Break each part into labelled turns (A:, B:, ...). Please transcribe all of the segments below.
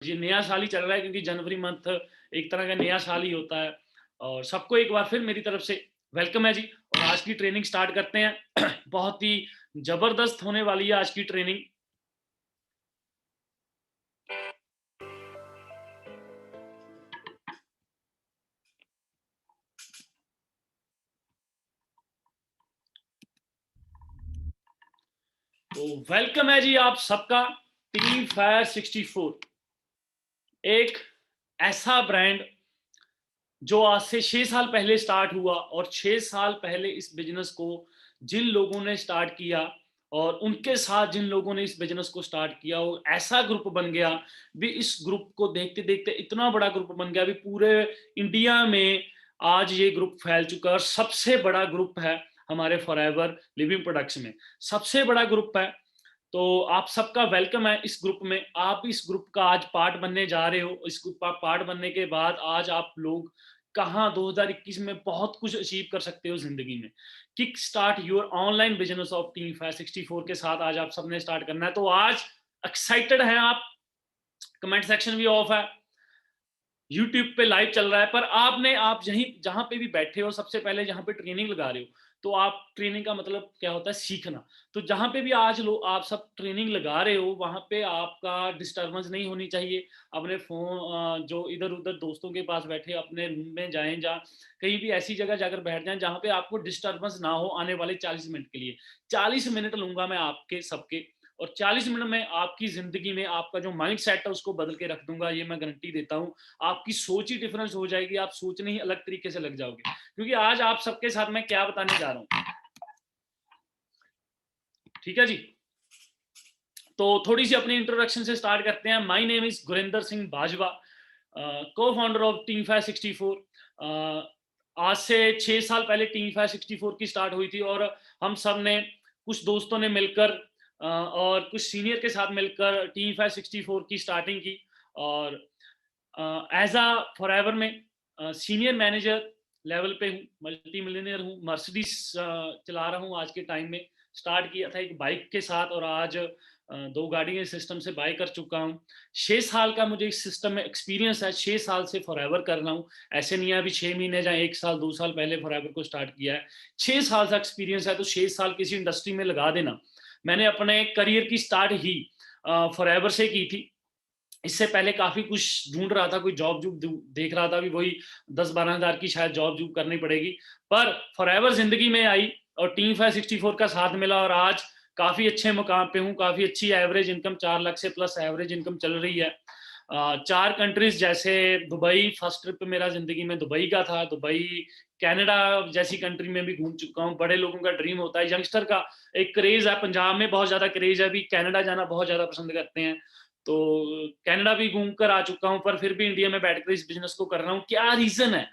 A: ये नया साल ही चल रहा है, क्योंकि जनवरी मंथ एक तरह का नया साल ही होता है। और सबको एक बार फिर मेरी तरफ से वेलकम है जी। और आज की ट्रेनिंग स्टार्ट करते हैं। बहुत ही जबरदस्त होने वाली है आज की ट्रेनिंग। तो वेलकम है जी आप सबका। टीम फायर 64 एक ऐसा ब्रांड जो आज से 6 साल पहले स्टार्ट हुआ, और 6 साल पहले इस बिज़नेस को जिन लोगों ने स्टार्ट किया और उनके साथ जिन लोगों ने इस बिज़नेस को स्टार्ट किया, वो ऐसा ग्रुप बन गया भी। इस ग्रुप को देखते-देखते इतना बड़ा ग्रुप बन गया भी, पूरे इंडिया में आज ये ग्रुप फैल चुका है। और सबसे बड़ा ग्रुप है हमारे फॉरएवर लिविंग प्रोडक्ट्स में, सबसे बड़ा ग्रुप है। तो आप सबका वेलकम है इस ग्रुप में। आप इस ग्रुप का आज पार्ट बनने जा रहे हो। इस ग्रुप का पार्ट बनने के बाद आज आप लोग कहाँ 2021 में बहुत कुछ अचीव कर सकते हो ज़िंदगी में। Kick start your online business of team fire 64 के साथ आज आप सबने स्टार्ट करना है। तो आज एक्साइटेड हैं आप? कमेंट सेक्शन भी ऑफ है, यूट्यूब पे लाइव चल रहा है, पर आप यहीं जहाँ पे भी बैठे हो, सबसे पहले जहाँ पे ट्रेनिंग लगा रहे हो, तो आप ट्रेनिंग का मतलब क्या होता है? सीखना। तो जहाँ पे भी आज आप सब ट्रेनिंग लगा रहे हो, वहाँ पे आपका डिस्टर्बेंस नहीं होनी चाहिए। अपने फ़ोन जो इधर-उधर दोस्तों के पास बैठे, अपने रूम में जाएँ, जहाँ कहीं भी ऐसी जगह जाकर बैठ जाएँ जहाँ पे आपको डिस्टर्बेंस ना हो आने वाले 40 मिनट के लिए। 40 मिनट लूँगा मैं आपके सबके, और 40 मिनट में आपकी ज़िंदगी में आपका जो माइंडसेट है उसको बदल के रख दूँगा, ये मैं गारंटी देता हूँ। आपकी सोच ही डिफरेंस हो जाएगी, आप सोचने ही अलग तरीके से लग जाओगे। क्योंकि आज आप सबके साथ मैं क्या बताने जा रहा हूँ, ठीक है जी? तो थोड़ी सी अपनी इंट्रोडक्शन से स्टार्ट करते हैं। My name is Gurinder Singh Bajwa, को फाउंडर ऑफ टीम फायर 64। आज से 6 साल पहले टीम फायर 64 की स्टार्ट हुई थी, और हम सब ने, कुछ दोस्तों ने मिलकर और कुछ सीनियर के साथ मिलकर टीम फायर 64 की स्टार्टिंग की। और एज अ फॉरएवर में सीनियर मैनेजर लेवल पे हूँ, मल्टी मिलियनियर हूँ, मर्सिडीज चला रहा हूँ आज के टाइम में। स्टार्ट किया था एक बाइक के साथ, और आज 2 गाड़ी इस सिस्टम से बाय कर चुका हूँ। 6 साल का मुझे इस सिस्टम में एक्सपीरियंस है, 6 साल से फॉरएवर कर रहा हूँ। ऐसे नहीं है अभी 6 महीने या 1 साल, 2 साल पहले फॉरएवर को स्टार्ट किया है। 6 साल का एक्सपीरियंस है, तो 6 साल किसी इंडस्ट्री में लगा देना। मैंने अपने करियर की स्टार्ट ही फॉरएवर से की थी। इससे पहले काफ़ी कुछ ढूँढ रहा था, कोई जॉब-जूब देख रहा था, भी वही 10-12 हज़ार की शायद जॉब-जूब करनी पड़ेगी। पर फॉरएवर ज़िंदगी में आई, और टीम फायर 64 का साथ मिला, और आज काफ़ी अच्छे मुकाम पे हूँ, काफ़ी अच्छी एवरेज इनकम, 4 लाख से प्लस एवरेज इनकम चल रही है। 4 कंट्रीज़ जैसे दुबई, फर्स्ट ट्रिप मेरा ज़िंदगी में दुबई का था। दुबई, कनाडा जैसी कंट्री में भी घूम चुका हूँ। बड़े लोगों का ड्रीम होता है, यंगस्टर का एक क्रेज़ है, पंजाब में बहुत ज़्यादा क्रेज़ है, अभी कनाडा जाना बहुत ज़्यादा पसंद करते हैं। तो कनाडा भी घूम कर आ चुका हूँ, पर फिर भी इंडिया में बैठकर इस बिज़नेस को कर रहा हूँ। क्या रीज़न है?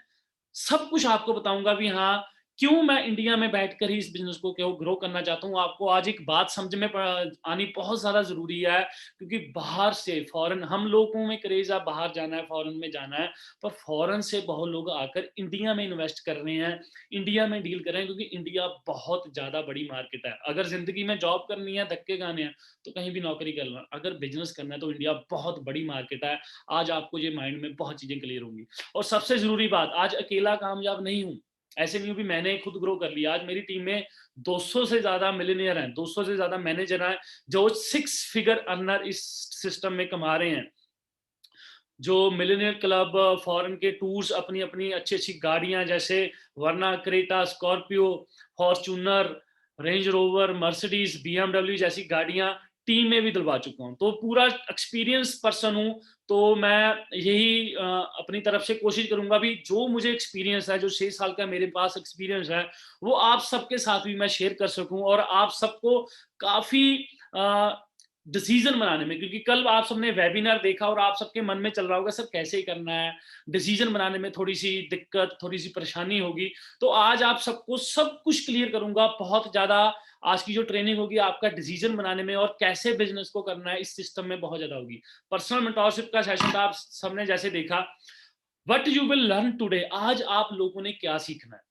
A: सब कुछ आपको बताऊँगा भी, हाँ, क्यों मैं इंडिया में बैठकर ही इस बिज़नेस को क्यों ग्रो करना चाहता हूँ। आपको आज एक बात समझ में आनी बहुत ज़्यादा ज़रूरी है, क्योंकि बाहर से फ़ॉरेन, हम लोगों में क्रेज़ है बाहर जाना है, फ़ॉरेन में जाना है, पर फ़ॉरेन से बहुत लोग आकर इंडिया में इन्वेस्ट कर रहे हैं, इंडिया में डील कर रहे हैं, क्योंकि इंडिया बहुत ज़्यादा बड़ी मार्केट है। अगर ज़िंदगी में जॉब करनी है, धक्के खाने हैं, तो कहीं भी नौकरी कर लो। अगर बिज़नेस करना है, तो इंडिया बहुत बड़ी मार्केट है। आज आपको ये माइंड में बहुत चीज़ें क्लियर होंगी। और सबसे ज़रूरी बात, आज अकेला कामयाब नहीं हूँ। ऐसे नहीं हूँ कि मैंने खुद ग्रो कर लिया। आज मेरी टीम में 200 से ज़्यादा मिलियनियर हैं, 200 से ज़्यादा मैनेजर हैं, जो 6 फिगर अर्नर इस सिस्टम में कमा रहे हैं। जो मिलियनियर क्लब, फॉरेन के टूर्स, अपनी-अपनी अच्छी-अच्छी गाड़ियाँ जैसे Verna, Creta, Scorpio, Fortuner, Range Rover, Mercedes, BMW जैसी गाड़ियाँ टीम में भी दिलवा चुका हूँ। तो पूरा एक्सपीरियंस पर्सन हूँ, तो मैं यही अपनी तरफ से कोशिश करूँगा भी, जो मुझे एक्सपीरियंस है, जो 6 साल का मेरे पास एक्सपीरियंस है, वो आप सबके साथ भी मैं शेयर कर सकूँ, और आप सबको काफ़ी अ, डिसीजन बनाने में, क्योंकि कल आप सबने वेबिनार देखा और आप सबके मन में चल रहा होगा सर कैसे ही करना है, डिसीजन बनाने में थोड़ी सी दिक्कत, थोड़ी सी परेशानी होगी। तो आज आप सबको सब कुछ क्लियर करूंगा, बहुत ज्यादा। आज की जो ट्रेनिंग होगी आपका डिसीजन बनाने में और कैसे बिजनेस को करना है, इस सिस्टम में बहुत ज्यादा होगी। पर्सनल मेंटरशिप का सेशन था, आप सबने जैसे देखा। What you will learn today, आज आप लोगों ने क्या सीखना है।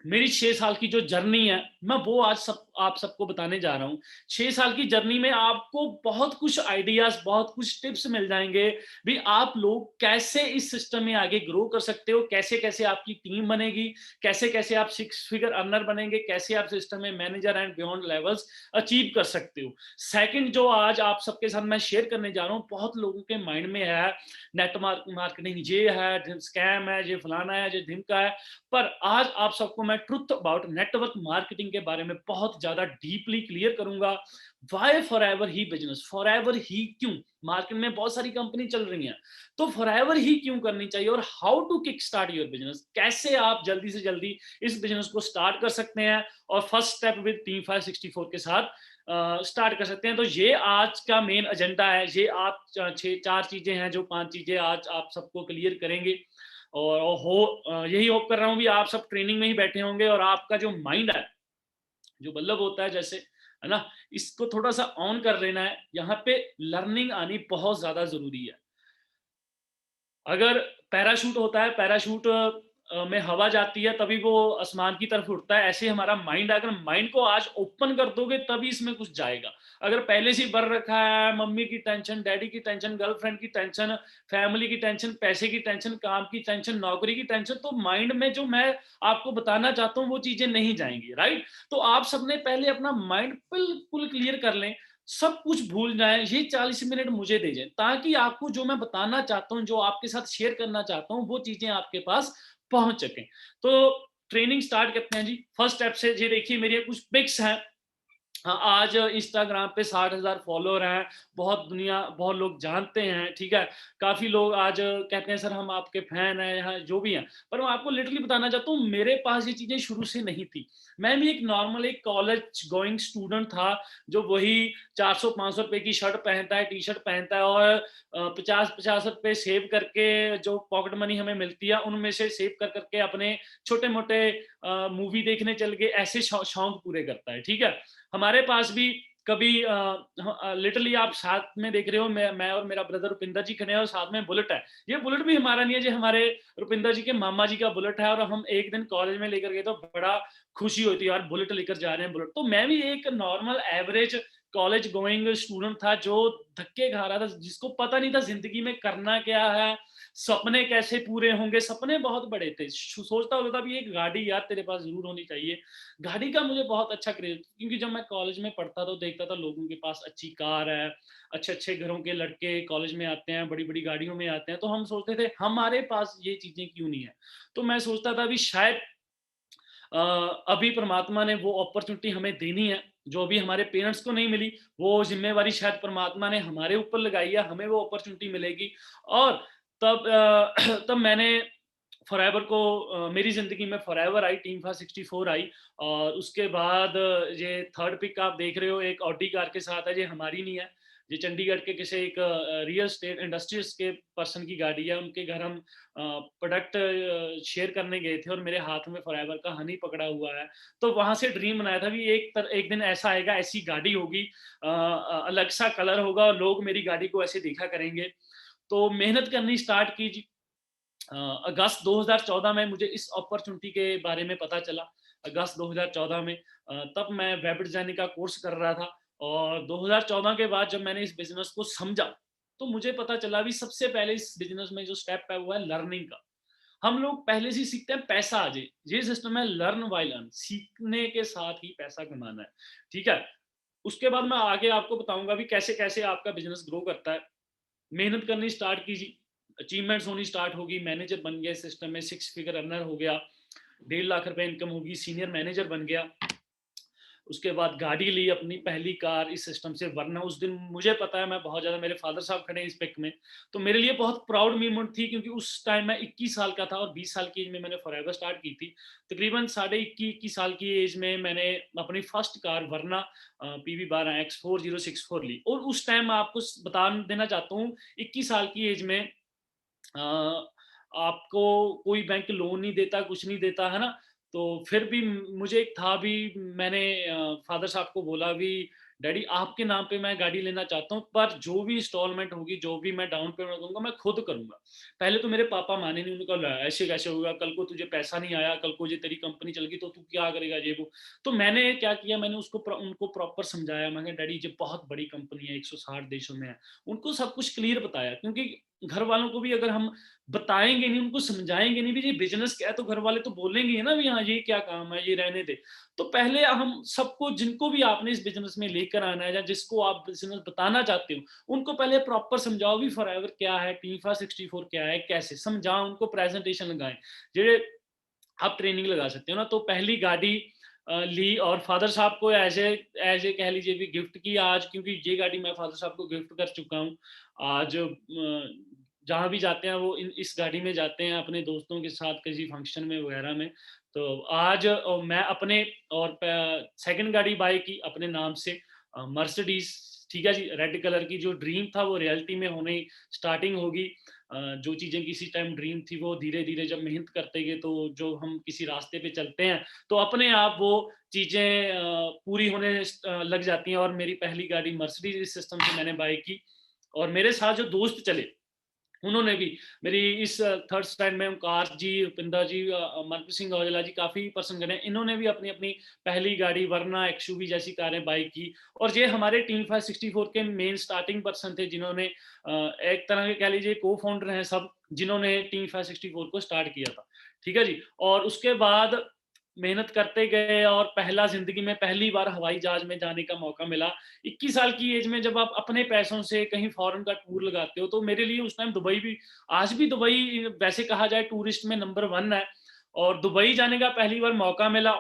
A: मेरी 6 साल की जो जर्नी है, मैं वो आज आप सबको बताने जा रहा हूँ। 6 साल की जर्नी में आपको बहुत कुछ आइडियाज़, बहुत कुछ टिप्स मिल जाएँगे, भी आप लोग कैसे इस सिस्टम में आगे ग्रो कर सकते हो, कैसे-कैसे आपकी टीम बनेगी, कैसे-कैसे आप 6 फिगर अर्नर बनेंगे, कैसे आप सिस्टम में manager and beyond levels achieve कर सकते हो। सेकंड जो आज आप सबके साथ मैं शेयर करने जा रहा हूँ, बहुत लोगों के माइंड में है, नेट मार्केटिंग ये है, स्कैम है, ये फलाना है, ये ढिमका है। पर आज आप सबको मैं ट्रुथ अबाउट नेटवर्क मार्केटिंग के बारे में बहुत ज्यादा डीपली क्लियर करूंगा। वाई फॉर एवर ही बिजनेस, फॉर एवर ही क्यों? मार्केट में बहुत सारी कंपनी चल रही हैं, तो फॉर एवर ही क्यों करनी चाहिए, और how to kick start your business, कैसे आप जल्दी से जल्दी इस बिजनेस को स्टार्ट कर सकते हैं और फर्स्ट स्टेप विद टीम 564 के साथ स्टार्ट कर सकते हैं। तो ये आज का मेन एजेंडा है, ये आप छह चार चीजें हैं, जो 5 चीजें आज आप सबको क्लियर करेंगे। और यही होप कर रहा हूँ भी आप सब ट्रेनिंग में ही बैठे होंगे और आपका जो माइंड है, जो बल्लभ होता है जैसे, है ना, इसको थोड़ा सा ऑन कर लेना है। यहाँ पे लर्निंग आनी बहुत ज्यादा जरूरी है। अगर पैराशूट होता है, पैराशूट में हवा जाती है तभी वो आसमान की तरफ उड़ता है, ऐसे ही हमारा माइंड है। अगर माइंड को आज ओपन कर दोगे तभी इसमें कुछ जाएगा। अगर पहले से ही भर रखा है, मम्मी की टेंशन, डैडी की टेंशन, गर्लफ्रेंड की टेंशन, फैमिली की टेंशन, पैसे की टेंशन, काम की टेंशन, नौकरी की टेंशन, तो माइंड में जो मैं आपको बताना चाहता हूँ वो चीजें नहीं जाएंगी, राइट? तो आप सबने पहले अपना माइंड बिल्कुल क्लियर कर लें, सब कुछ भूल जाएं, ये 40 मिनट मुझे दे जाएं, ताकि आपको जो मैं बताना चाहता हूँ, जो आपके साथ शेयर करना चाहता हूँ, वो चीजें आपके पास पहुंच सकें। तो ट्रेनिंग स्टार्ट करते हैं जी। फर्स्ट स्टेप से ये देखिए, मेरे कुछ पिक्स हैं। हाँ, आज इंस्टाग्राम पे 60,000 फॉलोअर हैं, बहुत लोग जानते हैं, ठीक है? काफ़ी लोग आज कहते हैं सर हम आपके फैन हैं, यहाँ जो भी हैं। पर मैं आपको लिटरली बताना चाहता हूँ, मेरे पास ये चीज़ें शुरू से नहीं थी। मैं भी एक नॉर्मल एक कॉलेज गोइंग स्टूडेंट था, जो वही 400-500 रुपए की शर्ट पहनता है, टी-शर्ट पहनता है, और 50-50 रुपए सेव करके जो पॉकेट मनी हमें मिलती है, उनमें से सेव कर कर के अपने छोटे-मोटे मूवी देखने चल गए, ऐसे शौक पूरे करता है, ठीक है? हमारे पास भी कभी लिटरली आप साथ में देख रहे हो, मैं और मेरा ब्रदर रुपिंदर जी खड़े हैं और साथ में बुलेट है। ये बुलेट भी हमारा नहीं है, ये हमारे रुपिंदर जी के मामा जी का बुलेट है, और हम एक दिन कॉलेज में लेकर गए तो बड़ा खुशी होती है यार, बुलेट लेकर जा रहे हैं बुलेट। तो मैं भी एक normal average college going student था, जो धक्के खा रहा था, जिसको पता नहीं था जिंदगी में करना क्या है, सपने कैसे पूरे होंगे। सपने बहुत बड़े थे, सोचता होता था भी एक गाड़ी यार तेरे पास जरूर होनी चाहिए। गाड़ी का मुझे बहुत अच्छा क्रेज, क्योंकि जब मैं कॉलेज में पढ़ता था तो देखता था लोगों के पास अच्छी कार है, अच्छे-अच्छे घरों के लड़के कॉलेज में आते हैं, बड़ी-बड़ी गाड़ियों में आते हैं, तो हम सोचते थे हमारे पास ये चीज़ें क्यों नहीं है? तो मैं सोचता था अभी शायद अ, अभी परमात्मा ने वो अपॉर्चुनिटी हमें देनी है, जो अभी हमारे पेरेंट्स को नहीं मिली, वो ज़िम्मेवारी शायद परमात्मा ने हमारे ऊपर लगाई है, हमें वो अपॉर्चुनिटी मिलेगी। और तब तब मैंने फॉरएवर को मेरी ज़िंदगी में फॉरएवर आई, टीम 564 आई, और उसके बाद ये थर्ड पिक आप देख रहे हो, एक ऑडी कार के साथ है, ये हमारी नहीं है, ये चंडीगढ़ के किसी एक रियल एस्टेट इंडस्ट्रीज के पर्सन की गाड़ी है। उनके घर हम प्रोडक्ट शेयर करने गए थे, और मेरे हाथ में फॉरएवर का हनी पकड़ा हुआ है। तो वहाँ से ड्रीम बनाया था भी एक दिन ऐसा आएगा, ऐसी गाड़ी होगी, अलग सा कलर होगा, और लोग मेरी गाड़ी को ऐसे देखा करेंगे। तो मेहनत करनी स्टार्ट की जी। अ, अगस्त 2014 में मुझे इस अपॉर्चुनिटी के बारे में पता चला। अगस्त 2014 में तब मैं वेब डिज़ाइनिंग का कोर्स कर रहा था, और 2014 के बाद जब मैंने इस बिज़नेस को समझा, तो मुझे पता चला भी सबसे पहले इस बिज़नेस में जो स्टेप है वो है लर्निंग का। हम लोग पहले से ही सीखते हैं पैसा आ जाए, ये सिस्टम है लर्न व्हाइल अर्न, सीखने के साथ ही पैसा कमाना है, ठीक है? उसके बाद मैं आगे आपको बताऊँगा भी कैसे-कैसे आपका बिज़नेस ग्रो करता है। मेहनत करनी स्टार्ट कीजिए, अचीवमेंट्स होनी स्टार्ट होगी, मैनेजर बन गया सिस्टम में, 6 फिगर अर्नर हो गया, 1.5 लाख रुपए इनकम होगी, सीनियर मैनेजर बन गया। उसके बाद गाड़ी ली अपनी पहली कार इस सिस्टम से, वरना उस दिन मुझे पता है, मैं बहुत ज़्यादा, मेरे फादर साहब खड़े हैं इस पिक में, तो मेरे लिए बहुत प्राउड मोमेंट थी, क्योंकि उस टाइम मैं 21 साल का था, और 20 साल की एज में मैंने फॉरएवर स्टार्ट की थी। तकरीबन साढ़े 21 साल की एज में मैंने अपनी फर्स्ट कार वरना PV12 X4064 ली। और उस टाइम मैं आपको बता देना चाहता हूँ, 21 साल की एज में अ, आपको कोई बैंक लोन नहीं देता, कुछ नहीं देता, है ना? तो फिर भी मुझे एक था भी, मैंने फादर साहब को बोला भी डैडी आपके नाम पे मैं गाड़ी लेना चाहता हूँ, पर जो भी इंस्टॉलमेंट होगी, जो भी मैं डाउन पेमेंट दूँगा, मैं खुद करूँगा। पहले तो मेरे पापा माने नहीं, उन्होंने कहा, "ऐसे कैसे होगा? कल को तुझे पैसा नहीं आया, कल को ये तेरी कंपनी चल गई तो तू क्या करेगा?" ये वो। तो मैंने क्या किया, मैंने उनको प्रॉपर समझाया। मैं कहा, "डैडी ये बहुत बड़ी कंपनी है, 160 देशों में है।" उनको सब कुछ क्लियर बताया, क्योंकि घर वालों को भी अगर हम बताएँगे नहीं, उनको समझाएँगे नहीं भी ये बिज़नेस क्या है, तो घर वाले तो बोलेंगे ही ना भी हाँ, ये क्या काम है, ये रहने दे। तो पहले हम सबको, जिनको भी आपने इस बिज़नेस में लेकर आना है या जिसको आप बिज़नेस बताना चाहते हो, उनको पहले प्रॉपर समझाओ भी फॉरएवर क्या है, टीफा 64 क्या है, कैसे समझाओ, उनको प्रेज़ेंटेशन लगाएँ। जे आप ट्रेनिंग लगा सकते हो ना। तो पहली गाड़ी ली और फादर साहब को ऐज़ ए कह लीजिए भी गिफ्ट की आज, क्योंकि ये गाड़ी मैं फादर साहब को गिफ्ट कर चुका हूँ। आज जहाँ भी जाते हैं वो इन इस गाड़ी में जाते हैं अपने दोस्तों के साथ किसी फंक्शन में वगैरह में। तो आज मैं अपने और प सेकंड गाड़ी बाय की अपने नाम से, मर्सिडीज़, ठीक है जी, रेड कलर की। जो ड्रीम था वो रियलिटी में होने स्टार्टिंग होगी। जो चीज़ें किसी टाइम ड्रीम थी वो धीरे-धीरे जब मेहनत करते गए, तो जो हम किसी रास्ते पे चलते हैं तो अपने आप वो चीज़ें पूरी होने लग जाती हैं। और मेरी पहली गाड़ी मर्सिडीज़ इस सिस्टम से मैंने बाय की। और मेरे साथ जो दोस्त चले, उन्होंने भी मेरी इस थर्ड स्टैंड में ओमकार जी, रुपिंदर जी, मनप्रीत सिंह औजला जी काफ़ी पर्सन गए हैं। इन्होंने भी अपनी-अपनी पहली गाड़ी वर्ना, एक्सयूवी जैसी कारें बाय की। और ये हमारे टीम 564 के मेन स्टार्टिंग पर्सन थे, जिन्होंने एक तरह के कह लीजिए को-फाउंडर हैं सब, जिन्होंने टीम 564 को स्टार्ट किया था। ठीक है जी? और उसके बाद मेहनत करते गए और पहला ज़िंदगी में पहली बार हवाई जहाज़ में जाने का मौका मिला। 21 साल की एज में जब आप अपने पैसों से कहीं फ़ॉरेन का टूर लगाते हो, तो मेरे लिए उस टाइम दुबई भी, आज भी दुबई वैसे कहा जाए टूरिस्ट में नंबर 1 है। और दुबई जाने का पहली बार मौका मिला।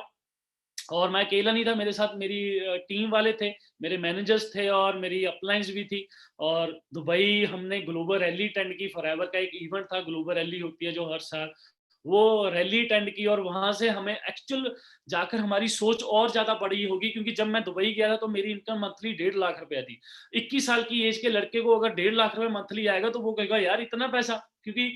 A: और मैं अकेला नहीं था, मेरे साथ मेरी टीम वाले थे, मेरे मैनेजर्स थे और मेरी अपलाइंस भी थी। और दुबई हमने ग्लोबल रैली अटेंड की। फॉरएवर का एक इवेंट था, ग्लोबल रैली होती है जो हर साल, वो रैली अटेंड की। और वहाँ से हमें एक्चुअल जाकर हमारी सोच और ज़्यादा बड़ी होगी, क्योंकि जब मैं दुबई गया था तो मेरी इनकम मंथली 1.5 लाख रुपया थी। 21 साल की एज के लड़के को अगर 1.5 लाख रुपए मंथली आएगा तो वो कहेगा यार इतना पैसा, क्योंकि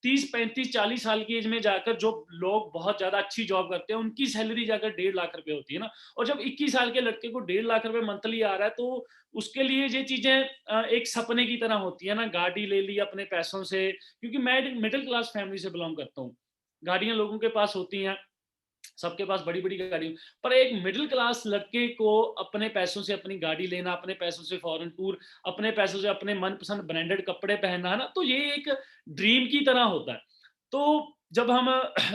A: 30, 35, 40 साल की एज में जाकर जो लोग बहुत ज़्यादा अच्छी जॉब करते हैं, उनकी सैलरी जाकर 1.5 लाख रुपए होती है ना। और जब 21 साल के लड़के को 1.5 लाख रुपए मंथली आ रहा है, तो उसके लिए ये चीज़ें एक सपने की तरह होती है ना। गाड़ी ले ली अपने पैसों से, क्योंकि मैं एक मिडिल क्लास फैमिली से बिलॉन्ग करता हूँ। गाड़ियाँ लोगों के पास होती हैं, सबके पास बड़ी-बड़ी गाड़ी, पर एक मिडिल क्लास लड़के को अपने पैसों से अपनी गाड़ी लेना, अपने पैसों से फॉरेन टूर, अपने पैसों से अपने मनपसंद ब्रांडेड कपड़े पहनना, है ना? तो ये एक ड्रीम की तरह होता है। तो जब हम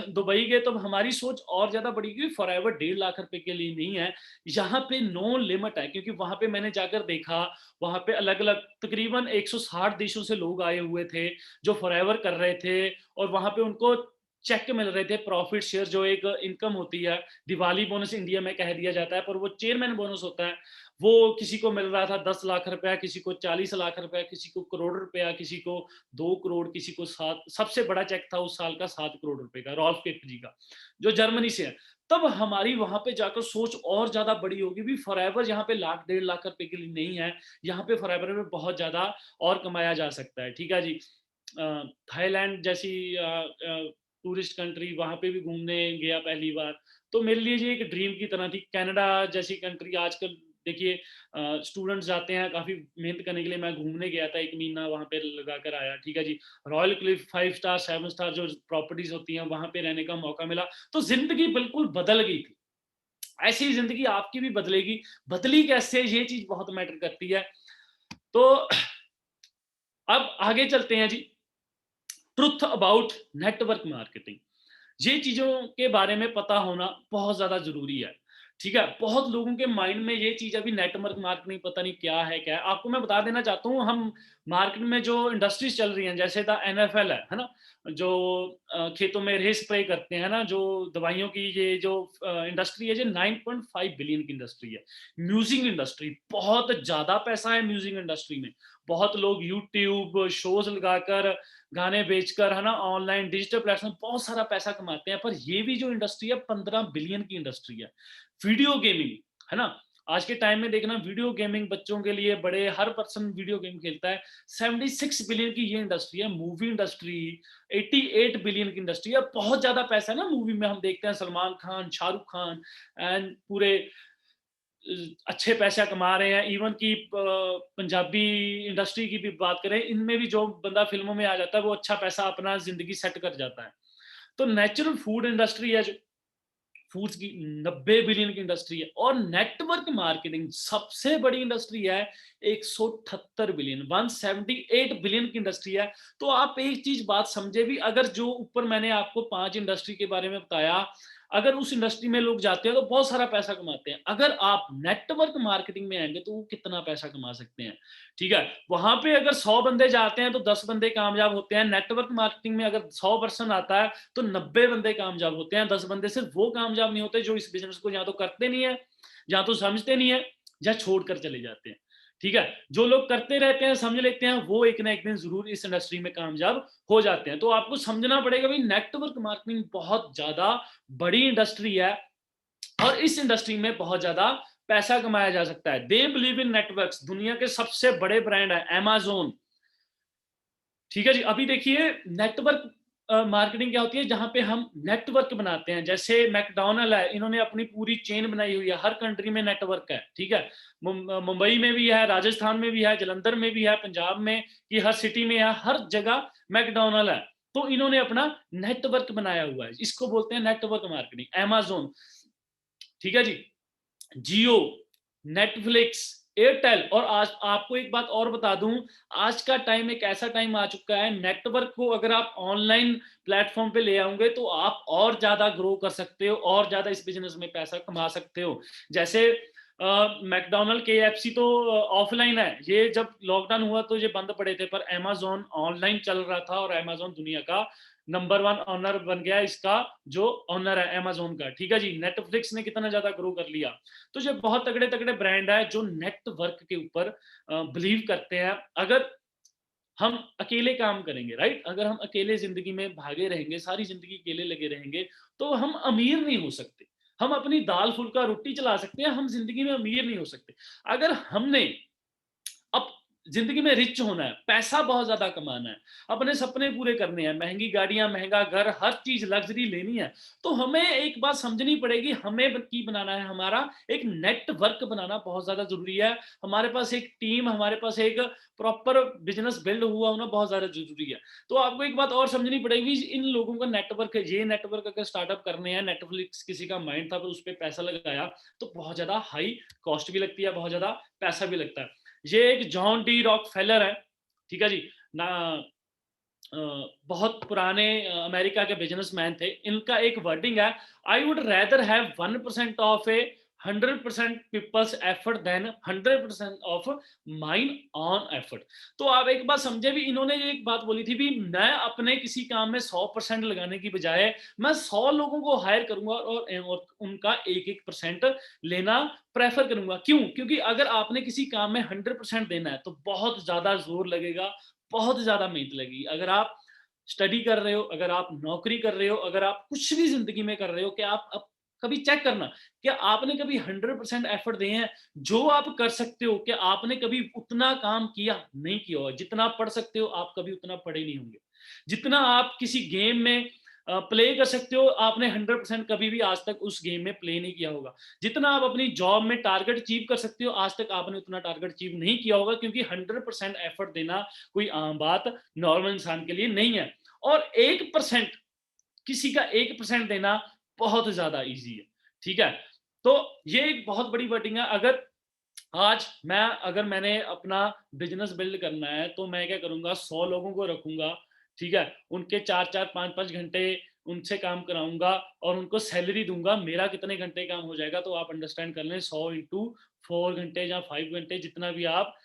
A: दुबई गए, तब हमारी सोच और ज़्यादा बढ़ी, क्योंकि फॉरएवर 1.5 लाख रुपए के लिए नहीं है, यहाँ पे नो लिमिट है। क्योंकि वहाँ पे मैंने जाकर देखा, वहाँ पे अलग-अलग तकरीबन 160 देशों से लोग आए हुए थे, जो फॉरएवर कर रहे थे। और वहाँ पे उनको चेक मिल रहे थे, प्रॉफिट शेयर जो एक इनकम होती है, दिवाली बोनस इंडिया में कह दिया जाता है, पर वो चेयरमैन बोनस होता है। वो किसी को मिल रहा था 10 लाख रुपया, किसी को 40 लाख रुपया, किसी को करोड़ रुपया, किसी को 2 करोड़, किसी को 7। सबसे बड़ा चेक था उस साल का 7 करोड़ रुपए का, रॉल्फ पेप जी का, जो जर्मनी से है। तब हमारी वहाँ पे जाकर सोच और ज़्यादा बड़ी होगी भी, फॉरएवर यहाँ पे लाख 1.5 लाख रुपए के लिए नहीं है, यहाँ पे फॉरएवर में बहुत ज़्यादा और कमाया जा सकता है। ठीक है जी? थाईलैंड जैसी टूरिस्ट कंट्री, वहाँ पे भी घूमने गया पहली बार। तो मेरे लिए ये एक ड्रीम की तरह थी। कनाडा जैसी कंट्री आजकल देखिए, स्टूडेंट्स जाते हैं काफ़ी मेहनत करने के लिए। मैं घूमने गया था 1 महीना, वहाँ पे लगा कर आया, ठीक है जी। रॉयल क्लिफ 5 स्टार, 7 स्टार जो प्रॉपर्टीज़ होती हैं, वहाँ पे रहने का मौका मिला। तो ज़िंदगी बिल्कुल बदल गई थी। ऐसे ही ज़िंदगी आपकी भी बदलेगी। बदली कैसे, ये चीज़ बहुत मैटर करती है। तो अब आगे चलते हैं जी। Truth about network marketing. ये चीज़ों के बारे में पता होना बहुत ज़्यादा ज़रूरी है, ठीक है? बहुत लोगों के माइंड में ये चीज़ अभी नेटवर्क मार्केटिंग पता नहीं क्या है? आपको मैं बता देना चाहता हूँ, हम मार्केट में जो इंडस्ट्रीज़ चल रही हैं, जैसे द एनएफएल है ना? जो खेतों में रेस स्प्रे करते हैं ना, जो दवाइयों की ये जो इंडस्ट्री है, ये 9.5 बिलियन की इंडस्ट्री है। म्यूज़िक इंडस्ट्री, बहुत ज़्यादा पैसा है म्यूज़िक इंडस्ट्री में। बहुत लोग यूट्यूब शोज़ लगाकर, गाने बेचकर, है ना, ऑनलाइन डिजिटल प्लेटफ़ॉर्म बहुत सारा पैसा कमाते हैं। पर ये भी जो इंडस्ट्री है 15 बिलियन की इंडस्ट्री है। वीडियो गेमिंग, है ना? आज के टाइम में देखना, वीडियो गेमिंग बच्चों के लिए, बड़े हर पर्सन वीडियो गेम खेलता है। 76 बिलियन की ये इंडस्ट्री है। मूवी इंडस्ट्री 88 बिलियन की इंडस्ट्री है। बहुत ज़्यादा पैसा है ना मूवी में, हम देखते हैं सलमान खान, शाहरुख खान एंड पूरे अच्छे पैसा कमा रहे हैं। इवन की पंजाबी इंडस्ट्री की भी बात करें, इनमें भी जो बंदा फिल्मों में आ जाता है वो अच्छा पैसा अपना जिंदगी सेट कर जाता है। तो नेचुरल फूड इंडस्ट्री है जो फूड्स की 90 बिलियन की इंडस्ट्री है, और नेटवर्क मार्केटिंग सबसे बड़ी इंडस्ट्री है, 178 बिलियन 178 बिलियन की इंडस्ट्री है। तो आप एक चीज बात समझे भी, अगर जो ऊपर मैंने आपको 5 इंडस्ट्री के बारे में बताया, अगर उस इंडस्ट्री में लोग जाते हैं तो बहुत सारा पैसा कमाते हैं। अगर आप नेटवर्क मार्केटिंग में आएंगे तो वो कितना पैसा कमा सकते हैं। ठीक है, वहां पे अगर 100 बंदे जाते हैं तो 10 बंदे कामयाब होते हैं। नेटवर्क मार्केटिंग में अगर 100% आता है तो 90 बंदे कामयाब होते हैं। 10 बंदे सिर्फ वो कामयाब नहीं होते जो इस बिजनेस को या तो करते नहीं है, या तो समझते नहीं है, या छोड़कर चले जाते हैं। ठीक है, जो लोग करते रहते हैं, समझ लेते हैं, वो एक ना एक दिन जरूर इस इंडस्ट्री में कामयाब हो जाते हैं। तो आपको समझना पड़ेगा भाई, नेटवर्क मार्केटिंग बहुत ज्यादा बड़ी इंडस्ट्री है, और इस इंडस्ट्री में बहुत ज्यादा पैसा कमाया जा सकता है। They believe in networks. दुनिया के सबसे बड़े ब्रांड है Amazon। ठीक है जी, अभी देखिए नेटवर्क मार्केटिंग क्या होती है, जहां पे हम नेटवर्क बनाते हैं। जैसे मैकडोनल्ड है, इन्होंने अपनी पूरी चेन बनाई हुई है, हर कंट्री में नेटवर्क है। ठीक है, मुंबई में भी है, राजस्थान में भी है, जलंधर में भी है, पंजाब में की हर सिटी में है, हर जगह मैकडोनल्ड है। तो इन्होंने अपना नेटवर्क बनाया हुआ है, इसको बोलते हैं नेटवर्क मार्केटिंग। Amazon, ठीक है जी, जियो, नेटफ्लिक्स, एयरटेल। और आज आपको एक बात और बता दूं, आज का टाइम एक ऐसा टाइम आ चुका है, नेटवर्क को अगर आप ऑनलाइन प्लेटफॉर्म पे ले आओगे तो आप और ज्यादा ग्रो कर सकते हो, और ज्यादा इस बिजनेस में पैसा कमा सकते हो। जैसे मैकडोनल्ड, KFC तो ऑफलाइन है, ये जब लॉकडाउन हुआ तो ये बंद पड़े थे, पर Amazon ऑनलाइन चल रहा था, और Amazon दुनिया का नंबर 1 ऑनर बन गया, इसका जो ऑनर है Amazon का। ठीक है जी, नेटफ्लिक्स ने कितना ज्यादा ग्रो कर लिया। तो ये बहुत तगड़े तगड़े ब्रांड है जो नेटवर्क के ऊपर बिलीव करते हैं। अगर हम अकेले काम करेंगे, राइट, अगर हम अकेले जिंदगी में भागे रहेंगे, सारी जिंदगी अकेले लगे रहेंगे, तो हम अमीर नहीं हो सकते। हम अपनी दाल फुल्का रोटी चला सकते हैं, हम जिंदगी में अमीर नहीं हो सकते। अगर हमने अब जिंदगी में रिच होना है, पैसा बहुत ज्यादा कमाना है, अपने सपने पूरे करने हैं, महंगी गाड़ियां, महंगा घर, हर चीज लग्जरी लेनी है, तो हमें एक बात समझनी पड़ेगी, हमें की बनाना है, हमारा एक नेटवर्क बनाना बहुत ज्यादा जरूरी है। हमारे पास एक टीम, हमारे पास एक प्रॉपर बिजनेस बिल्ड हुआ होना बहुत ज्यादा जरूरी है। तो आपको एक बात और समझनी पड़ेगी, इन लोगों का नेटवर्क है, ये नेटवर्क अगर स्टार्टअप करने हैं, नेटफ्लिक्स किसी का माइंड था पर उस पर पैसा लगाया, तो बहुत ज्यादा हाई कॉस्ट भी लगती है, बहुत ज्यादा पैसा भी लगता है। ये एक जॉन डी रॉकफेलर है, ठीक है जी ना, बहुत पुराने अमेरिका के बिजनेसमैन थे। इनका एक वर्डिंग है, I would rather have 1% of a 100% peoples effort than 100% of mine on effort. तो आप एक बात समझे भी, इन्होंने एक बात बोली थी भी, मैं अपने किसी काम में 100% लगाने की बजाय मैं 100 लोगों को हायर करूंगा, और उनका 1-1% लेना प्रेफर करूंगा। क्यों? क्योंकि अगर आपने किसी काम में 100% देना है तो बहुत ज्यादा जोर लगेगा, बहुत ज्यादा मेहनत लगेगी। अगर आप स्टडी कर रहे हो, अगर आप नौकरी कर रहे हो, अगर आप कुछ भी जिंदगी में कर रहे हो, कि आप अब कभी चेक करना कि आपने कभी 100% एफर्ट दिए हैं जो आप कर सकते हो, कि आपने कभी उतना काम किया नहीं किया होगा। जितना आप पढ़ सकते हो आप कभी उतना पढ़े नहीं होंगे। जितना आप किसी गेम में प्ले कर सकते हो, आपने 100% कभी भी आज तक उस गेम में प्ले नहीं किया होगा। जितना आप अपनी जॉब में टारगेट अचीव कर सकते हो, आज तक आपने उतना टारगेट अचीव नहीं किया होगा, क्योंकि 100% एफर्ट देना कोई आम बात नॉर्मल इंसान के लिए नहीं है। और 1%, किसी का 1% देना बहुत ज्यादा इजी है। ठीक है, तो ये एक बहुत बड़ी वर्डिंग है। अगर आज मैं अगर मैंने अपना बिजनेस बिल्ड करना है तो मैं क्या करूंगा, 100 लोगों को रखूंगा। ठीक है, उनके 4-4 5-5 घंटे उनसे काम कराऊंगा, और उनको सैलरी दूंगा। मेरा कितने घंटे काम हो जाएगा, तो आप अंडरस्टैंड कर लें, 100 × 4 घंटे या 5 घंटे, जितना भी आप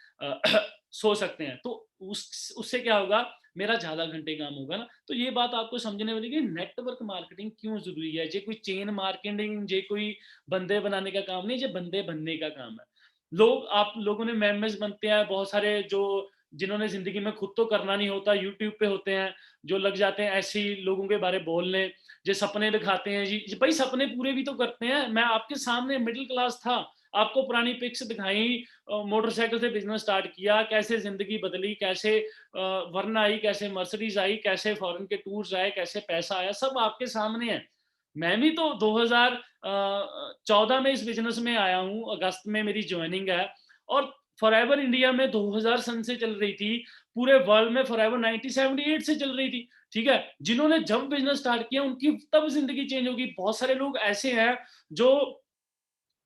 A: सो सकते हैं। तो उससे क्या होगा, मेरा ज्यादा घंटे काम होगा ना। तो ये बात आपको समझने वाली कि नेटवर्क मार्केटिंग क्यों जरूरी है। ये कोई चेन मार्केटिंग, ये कोई बंदे बनाने का काम नहीं, ये बंदे बनने का काम है। लोग, आप लोगों ने मेम्स बनते हैं बहुत सारे, जो जिन्होंने जिंदगी में खुद तो करना नहीं होता, यूट्यूब पे होते हैं, जो लग जाते हैं ऐसे ही लोगों के बारे बोलने, जो सपने दिखाते हैं जी भाई, सपने पूरे भी तो करते हैं। मैं आपके सामने मिडिल क्लास था, आपको पुरानी पिक्स दिखाई, मोटरसाइकिल से बिजनेस स्टार्ट किया, कैसे जिंदगी बदली, कैसे वरना आई, कैसे मर्सिडीज आई, कैसे फॉरेन के टूर्स आए, कैसे पैसा आया, सब आपके सामने है। मैं भी तो 2014 में इस बिज़नेस में आया हूँ, अगस्त में मेरी जॉइनिंग है और फॉरएवर इंडिया में 2000 सन से चल रही थी, पूरे वर्ल्ड में फॉरएवर 1978 से चल रही थी, ठीक है? जिन्होंने जब बिज़नेस स्टार्ट किया उनकी तब ज़िंदगी चेंज होगी। बहुत सारे लोग ऐसे हैं जो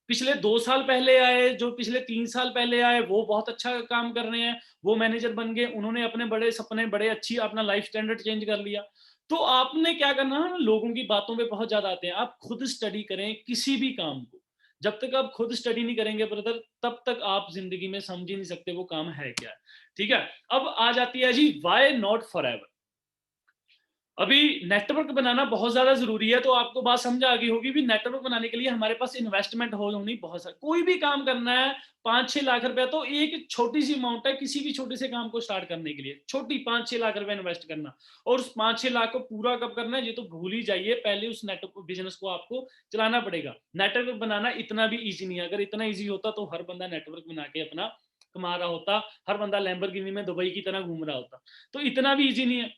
A: पिछले 2 साल पहले आए, जो पिछले 3 साल पहले आए, वो बहुत अच्छा काम कर रहे हैं, वो मैनेजर बन गए, उन्होंने अपने बड़े सपने, बड़े अच्छी अपना लाइफ स्टैंडर्ड चेंज कर लिया। तो आपने क्या करना है ना, लोगों की बातों पे बहुत ज़्यादा आते हैं, आप खुद स्टडी करें किसी भी काम को। जब तक आप खुद स्टडी नहीं करेंगे ब्रदर, तब तक आप ज़िंदगी में समझ ही नहीं सकते वो काम है क्या है, ठीक है? अब आ जाती है जी व्हाई नॉट फॉरएवर। अभी नेटवर्क बनाना बहुत ज़्यादा ज़रूरी है, तो आपको बात समझ आ गई होगी भी नेटवर्क बनाने के लिए हमारे पास इन्वेस्टमेंट हो होनी बहुत सारी। कोई भी काम करना है 5-6 लाख रुपया तो एक छोटी-सी अमाउंट है किसी भी छोटे से काम को स्टार्ट करने के लिए। छोटी 5-6 लाख रुपया इन्वेस्ट करना और उस 5-6 लाख को पूरा कब करना है ये तो भूल ही जाइए, पहले उस नेटवर्क बिज़नेस को आपको चलाना पड़ेगा। नेटवर्क बनाना इतना भी ईज़ी नहीं है, अगर इतना ईज़ी होता तो हर बंदा नेटवर्क बना के अपना कमा रहा होता, हर बंदा लैम्बोर्गिनी में दुबई की तरह घूम रहा होता। तो इतना भी ईज़ी नहीं है।